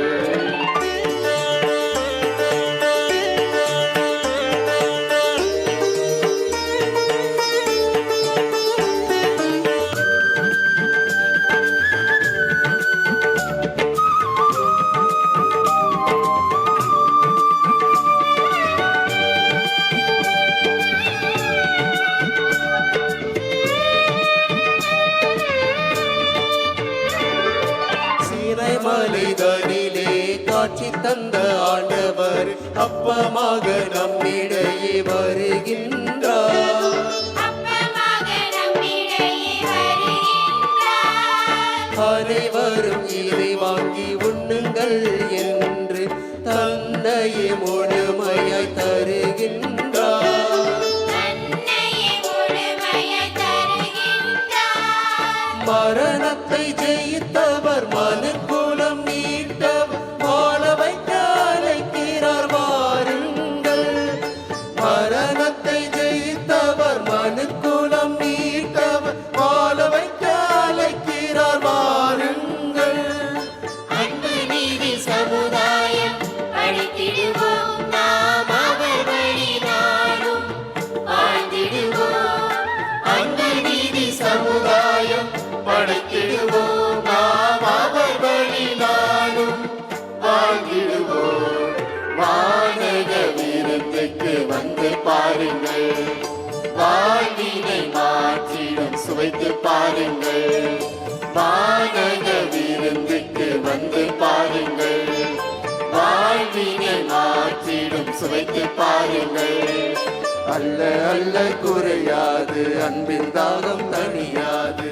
சீனை மலைதனிலே காட்சி தந்த ஆண்டவர் அப்பமாக நம்மிடையே வருகின்றார். அப்பமாக நம்மிடையே வருகின்றார். அனைவரும் இதை வாங்கி உண்ணுங்கள் என்று தன்னையே முழுமையாய் தருகின்றார். தன்னையே முழுமையாய் தருகின்றார். மரணத்தை ஜெயித்தவர் மனுக்குலம் மீட்டவர் வாழ வைக்க அழைக்கிறார் வாருங்கள். மரணத்தை ஜெயித்தவர் மனுக்குலம் மீட்டவர் வாழ வைக்க அழைக்கிறார் வாருங்கள். அன்பு நீதி சமுதாயம் படைத்திடுவோம் நாம் அவர் வழி நாளும் வாழ்ந்திடுவோம். அன்பு நீதி சமுதாயம் படைத்திடுவோம் நாம் அவர் வழி நாளும் வாழ்ந்திடுவோம். வானக வீரத்துக்கு வந்து பாருங்கள், வாழ்வினை மாற்றிடும் சுவைத்து பாருங்கள். வானக வீரத்துக்கு வந்து பாருங்கள், வாழ்வினை மாற்றிடும் சுவைத்து பாருங்கள். அல்ல அல்ல குறையாது அன்பின் தாகம் தணியாது,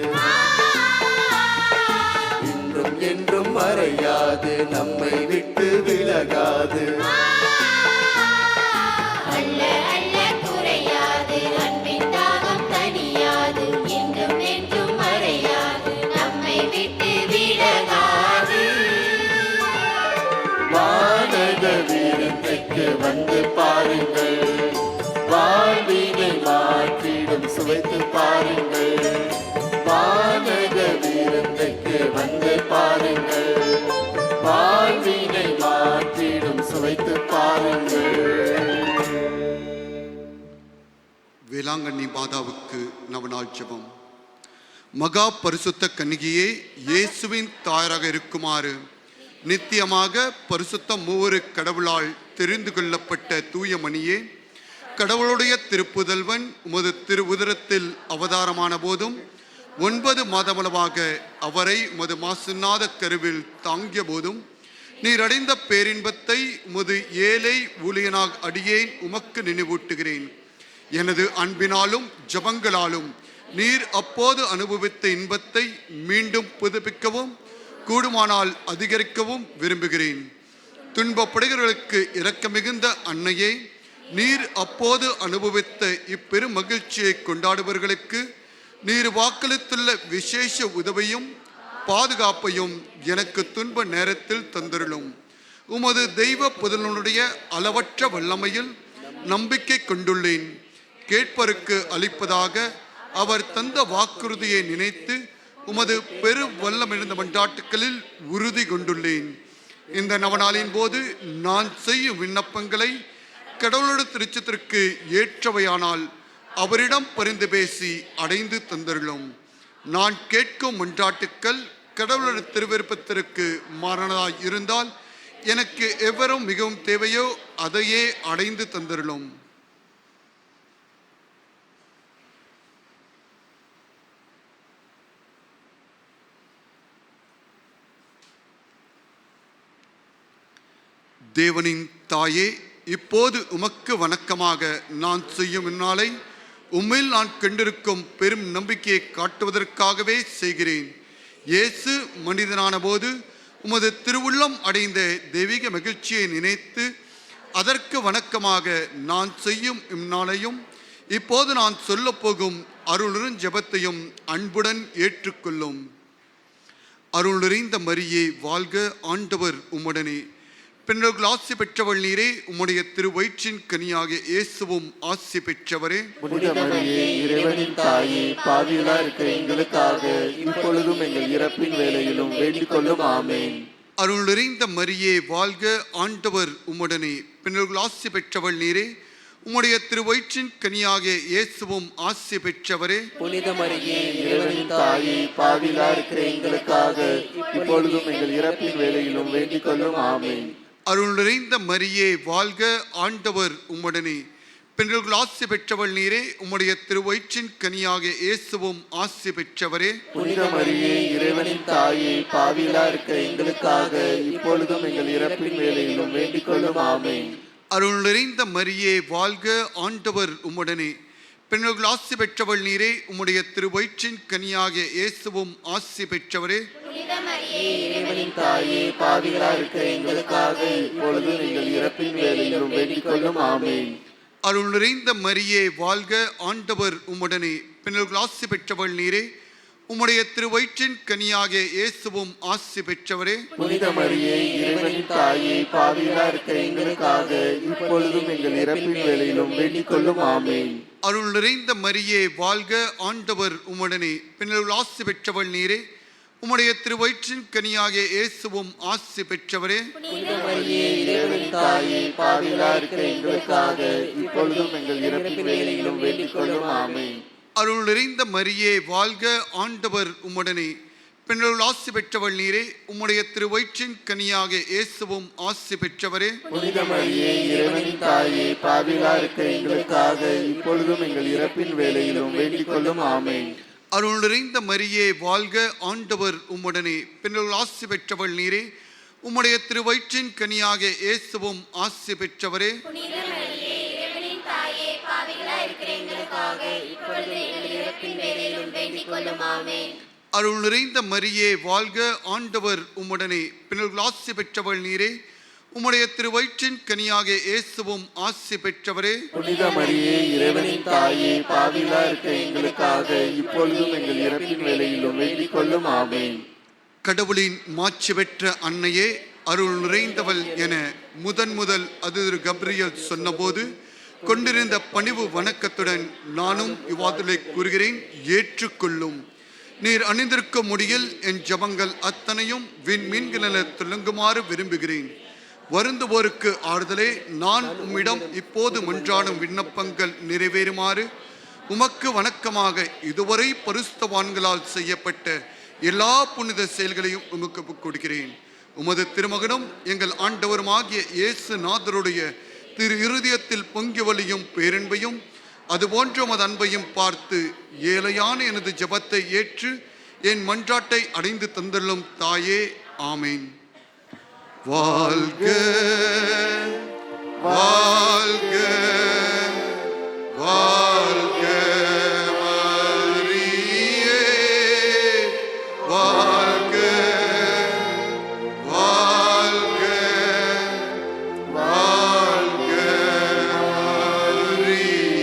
இன்றும் என்றும் மறையாது நம்மை விட்டு விலகாது. அல்ல அல்ல குறையாது அன்பின் தாகம் தணியாது, என்றும் என்றும் மறையாது நம்மை விட்டு விலகாது. வானக வீரத்துக்கு வந்து பாருங்கள், வாழ்வினை மாற்றிடும் சுவைத்து பாருங்கள். வானக வீரத்துக்கு வந்து பாருங்கள், வாழ்வினை மாற்றிடும் சுவைத்து பாருங்கள். வேளாங்கண்ணி மாதாவுக்கு நவநாள் ஜெபம். மகா பரிசுத்த கன்னிகையே, இயேசுவின் தாயாராக இருக்குமாறு நித்தியமாக பரிசுத்த மூவரு கடவுளால் தெரிந்து கொள்ளப்பட்ட தூய மணியே, கடவுளுடைய திருப்புதல்வன் உமது திருவுதரத்தில் அவதாரமான போதும் 9 மாதமளவாக அவரை உமது மாசில்லாத கருவில் தாங்கிய போதும் நீர் அடைந்த பேரின்பத்தை உமது ஏழை ஊழியனாக அடியேன் உமக்கு நினைவூட்டுகிறேன். எனது அன்பினாலும் ஜபங்களாலும் நீர் அப்போது அனுபவித்த இன்பத்தை மீண்டும் புதுப்பிக்கவும் கூடுமானால் அதிகரிக்கவும் விரும்புகிறேன். துன்பப்படுகிறவர்களுக்கு இரக்க மிகுந்த அன்னையே, நீர் அப்போது அனுபவித்த இப்பெரு மகிழ்ச்சியை கொண்டாடுபவர்களுக்கு நீர் வாக்களித்துள்ள விசேஷ உதவியும் பாதுகாப்பையும் எனக்கு துன்ப நேரத்தில் தந்தருளும். உமது தெய்வ புதல்வனுடைய அளவற்ற வல்லமையில் நம்பிக்கை கொண்டுள்ளேன். கேட்பருக்கு அளிப்பதாக அவர் தந்த வாக்குறுதியை நினைத்து உமது பெரு வல்லமிருந்த மன்றாட்டுக்களில் உறுதி கொண்டுள்ளேன். இந்த நவநாளின் போது நான் செய்யும் விண்ணப்பங்களை கடவுளோட திருச்சத்திற்கு ஏற்றவையானால் அவரிடம் பரிந்து பேசி அடைந்து தந்தருளும். நான் கேட்கும் மன்றாட்டுக்கள் கடவுளோட திருவிருப்பத்திற்கு மாறானதாய் இருந்தால் எனக்கு எவரும் மிகவும் தேவையோ அதையே அடைந்து தந்திருளும். தேவனின் தாயே, இப்போது உமக்கு வணக்கமாக நான் செய்யும் இந்நாளை உம்மில் நான் கண்டிருக்கும் பெரும் நம்பிக்கையை காட்டுவதற்காகவே செய்கிறேன். இயேசு மனிதனான போது உமது திருவுள்ளம் அடைந்த தெய்வீக மகிழ்ச்சியை நினைத்து அதற்கு வணக்கமாக நான் செய்யும் இந்நாளையும் இப்போது நான் சொல்லப்போகும் அருளின் ஜெபத்தையும் அன்புடன் ஏற்றுக்கொள்ளும். அருள் நிறைந்த மரியே வாழ்க, ஆண்டவர் உம்முடனே, பெண்கள் ஆசி பெற்றவள் நீரே, உம்முடைய திருவயிற்றின் கனியாகிய இயேசுவும் ஆசி பெற்றவரே. புனித மரியே, இறைவனின் தாயே, பாவிகளா இருக்கிற எங்களுக்காக இப்பொழுதும் எங்கள் இறப்பின் வேளையிலும் வேண்டிக் கொள்ளும். ஆமென். அருள் நிறைந்த மரியே வாழ்க, ஆண்டவர் உம்முடனே, பெண்கள் ஆசி பெற்றவள் நீரே, உம்முடைய திருவயிற்றின் கனியாகிய இயேசுவும் ஆசி பெற்றவரே. புனித மரியே, இறைவனின் தாயே, பாவிகளா இருக்கிற எங்களுக்காக இப்பொழுதும் எங்கள் இறப்பின் வேளையிலும் வேண்டிக் கொள்ளும். ஆமென். அருள் நிறைந்த மரியே வாழ்க, ஆண்டவர் உம்முடனே, பெண்கள் ஆசி பெற்றவள் நீரே, உம்முடைய திருவயிற்றின் கனியாகிய இயேசுவும் ஆசி பெற்றவரே. புனித மரியே, இறைவனின் தாயே, பாவிகளா இருக்கிற எங்களுக்காக இப்பொழுதும் எங்கள் இறப்பின் வேளையிலும் வேண்டிக் கொள்ளும். ஆமென். அருள் நிறைந்த மரியே வாழ்க, ஆண்டவர் உம்முடனே, பெண்கள் ஆசி பெற்றவள் நீரே, உம்முடைய திருவயிற்றின் கனியாகிய இயேசுவும் ஆசி பெற்றவரே. இறைவனின் தாயே, பாவிகளா இருக்கிற எங்களுக்காக இப்பொழுதும் எங்கள் இறப்பின் வேளையிலும் வேண்டிக் கொள்ளும். ஆமென். அருள் நிறைந்த மரியே வாழ்க, ஆண்டவர் உம்முடனே, பெண்கள் ஆசி பெற்றவள் நீரே, உம்முடைய திருவயிற்றின் கனியாகிய இயேசுவும் ஆசி பெற்றவரே. புனித மரியே, இறைவனின் தாயே, பாவிகளா இருக்கிற எங்களுக்காக இப்பொழுதும் எங்கள் இறப்பின் வேளையிலும் வேண்டிக் கொள்ளும். ஆமென். அருள் நிறைந்த மரியே வாழ்க, ஆண்டவர் உம்முடனே, பெண்கள் ஆசி பெற்றவள் நீரே, உம்முடைய திருவயிற்றின் கனியாகிய இயேசுவும் ஆசி பெற்றவரே. புனித மரியே, இறைவனின் தாயே, பாவிகளா இருக்கிற எங்களுக்காக இப்பொழுதும் எங்கள் இறப்பின் வேளையிலும் வேண்டிக் கொள்ளும். ஆமென். அருள் நிறைந்த மரியே வாழ்க, ஆண்டவர் உம்முடனே, பெண்கள் ஆசி பெற்றவள் நீரே, உம்முடைய திருவயிற்றின் கனியாகிய இயேசுவும் ஆசி பெற்றவரே. புனித மரியே, இறைவனின் தாயே, பாவிகளா இருக்கிற எங்களுக்காக இப்பொழுதும் எங்கள் இறப்பின் வேளையிலும் வேண்டிக் கொள்ளும். ஆமென். அருள் நிறைந்த மரியே வாழ்க, ஆண்டவர் உம்முடனே, பெண்கள் ஆசி பெற்றவள் நீரே, உம்முடைய திருவயிற்றின் கனியாகிய இயேசுவும் ஆசி பெற்றவரே. புனித மரியே, இறைவனின் தாயே, பாவிகளா இருக்கிற எங்களுக்காக இப்பொழுது எங்கள் இறப்பின் வேளையிலும் வேண்டிக் கொள்ளும். ஆமென். அருள் நிறைந்த மரியே வாழ்க, ஆண்டவர் உம்முடனே, பெண்கள் ஆசி பெற்றவள் நீரே, உம்முடைய திருவயிற்றின் கனியாகிய இயேசுவும் ஆசி பெற்றவரே. புனித மரியே, இறைவனின் தாயே, பாவிகளா இருக்கிற எங்களுக்காக இப்பொழுதும் எங்கள் இறப்பின் வேளையிலும் வேண்டிக் கொள்ளும். ஆமென். கடவுளின் மாட்சி பெற்ற அன்னையே, அருள் நிறைந்தவள் என முதல் அது கப்ரியல் சொன்னபோது கொண்டிருந்த பணிவு வணக்கத்துடன் நானும் இவ்வாதலை கூறுகிறேன், ஏற்றுக்கொள்ளும். நீர் அணிந்திருக்கும் முடியில் என் ஜபங்கள் அத்தனையும் விண்மீன்களென துலங்குமாறு விரும்புகிறேன். வருந்துவோருக்கு ஆறுதலே, நான் உம்மிடம் இப்போது மன்றாடும் விண்ணப்பங்கள் நிறைவேறுமாறு உமக்கு வணக்கமாக இதுவரை பரிசுத்தவான்களால் செய்யப்பட்ட எல்லா புனித செயல்களையும் உமக்கு கொடுக்கிறேன். உமது திருமகனும் எங்கள் ஆண்டவருமாகிய இயேசு நாதருடைய திரு இருதயத்தில் பொங்கி வழியும் பேரன்பையும் அதுபோன்ற உமது அன்பையும் பார்த்து ஏழையான எனது ஜெபத்தை ஏற்று என் மன்றாட்டை அடைந்து தந்தள்ளும் தாயே. ஆமேன். வாழ்க வாழ்க வாழ்க மரியே, வாழ்க வாழ்க வாழ்க மரியே.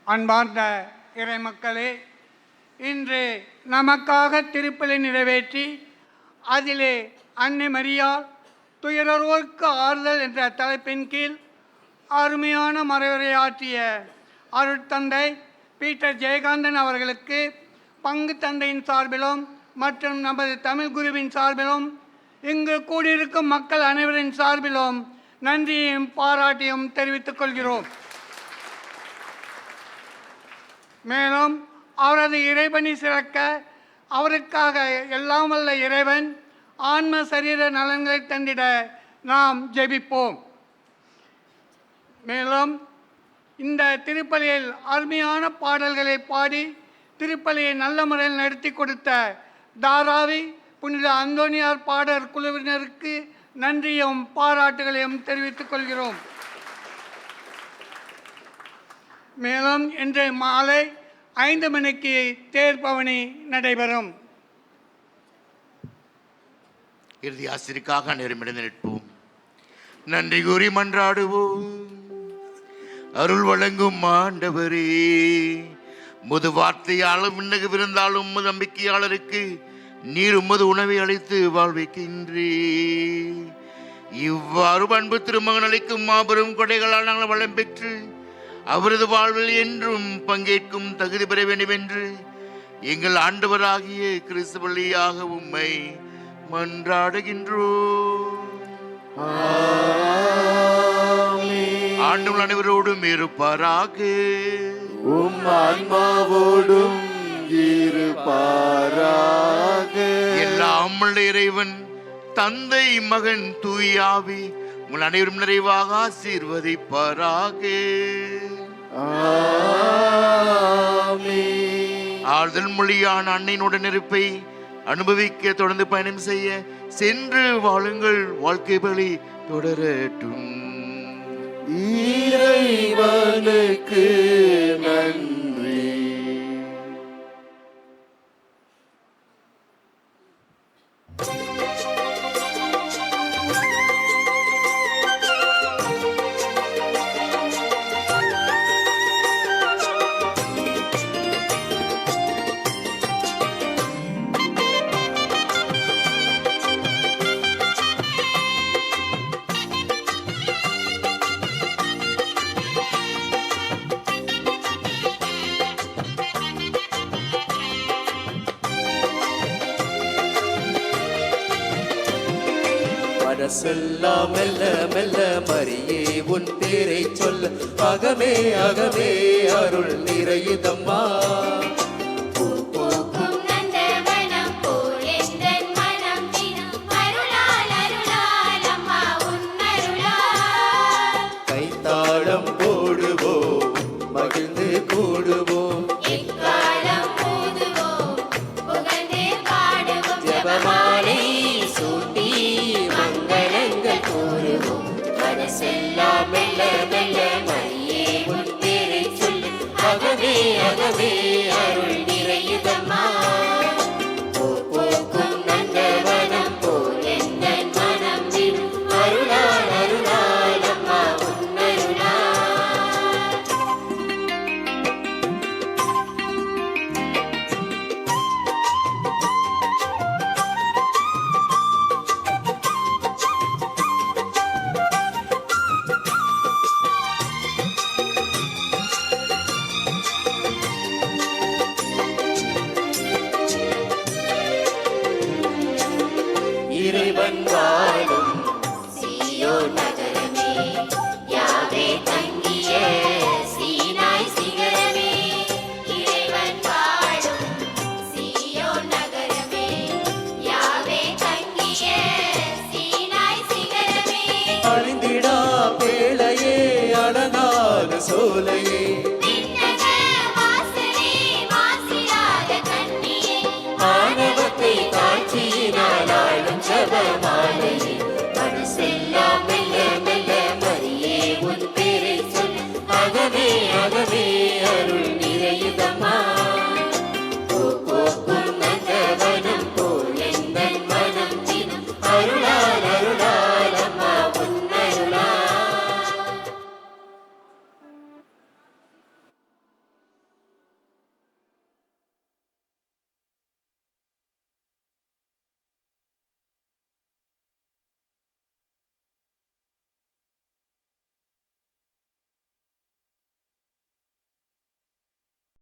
அன்பார்ந்த இறை மக்களே, இன்று நமக்காக திருப்பலி நிறைவேற்றி அதிலே அன்னை மரியாள் துயரோருக்கு ஆறுதல் என்ற தலைப்பின் கீழ் அருமையான மறைவுரையாற்றிய அருட்தந்தை பீட்டர் ஜெயகாந்தன் அவர்களுக்கு பங்கு தந்தையின் சார்பிலும் மற்றும் நமது தமிழ் குருவின் சார்பிலும் இங்கு கூடியிருக்கும் மக்கள் அனைவரின் சார்பிலும் நன்றியையும் பாராட்டியும் தெரிவித்துக் கொள்கிறோம். மேலும் அவரது இறைபணி சிறக்க அவருக்காக எல்லாம் வல்ல இறைவன் ஆன்ம சரீர நலன்களை தந்திட நாம் ஜெபிப்போம். மேலும் இந்த திருப்பலியில் அருமையான பாடல்களை பாடி திருப்பலியை நல்ல முறையில் நடத்தி கொடுத்த தாராவி புனித அந்தோனியார் பாடற் குழுவினருக்கு நன்றியும் பாராட்டுகளையும் தெரிவித்துக் கொள்கிறோம். மேலும் இன்று மாலை 5 மணிக்கு தேர்பவனி நடைபெறும். இறுதி ஆசிரியக்காக நேரமிழந்து நிற்போம். நன்றி கூறி மன்றாடுவோம். அருள் வழங்கும் ஆண்டவரே, முது வார்த்தையாலும் விண்ணகு விருந்தாலும் உமது நம்பிக்கையாளருக்கு நீர் உமது உணவை அளித்து வாழ்விக்கின்றே. இவ்வாறு அன்பு திருமகன் அளிக்கும் மாபெரும் கொடைகளால் நாங்கள் வளம் பெற்று அவரது வாழ்வில் என்றும் பங்கேற்கும் தகுதி பெற வேண்டும் என்று எங்கள் ஆண்டவராகிய கிறிஸ்து வழியாக உம்மை மன்றாடுகின்றோம். ஆண்டவர் அனைவரோடும் இருப்பாராக. உம் ஆன்மாவோடும் இருப்பாராக. எல்லாம் உள்ள இறைவன் தந்தை மகன் தூயாவி உங்கள் அனைவரும் நிறைவாக ஆசீர்வதிப்பாராக. ஆறுதல் மொழியான அன்னையினுடன் இருப்பை அனுபவிக்க தொடர்ந்து பயணம் செய்ய சென்று வாழுங்கள். வாழ்க்கை பலி தொடரட்டும். இறைவனுக்கு நன்றி. மனசெல்லாம் மெல்ல மெல்ல மரியே உன் பேரை சொல்ல அகமே அகமே அருள் நிறையுதம்மா. பூக்கும் நந்தவனம் போல் எந்தன் மனம் தினம் அருளால் அருளால் அம்மா உன் அருளால். கைத்தாளம் போடுவோம் மகிழ்ந்து கூடுவோம் எக்காலம் ஊதுவோம் புகழ்ந்து பாடுவோம். ஜெபமாலை சூட்டி மங்களங்கள் கூறுவோம். மனசெல்லாம் மெல்ல மெல்ல மரியே உன் பேரை சொல்லு அகமே அகமே அருள் நிறையுதம்மா. பூக்கும் நந்தவனம் போல் எந்தன் மனம் தினம் அருளால் அருளால் அம்மா உன் அருளால். இறைவன் வா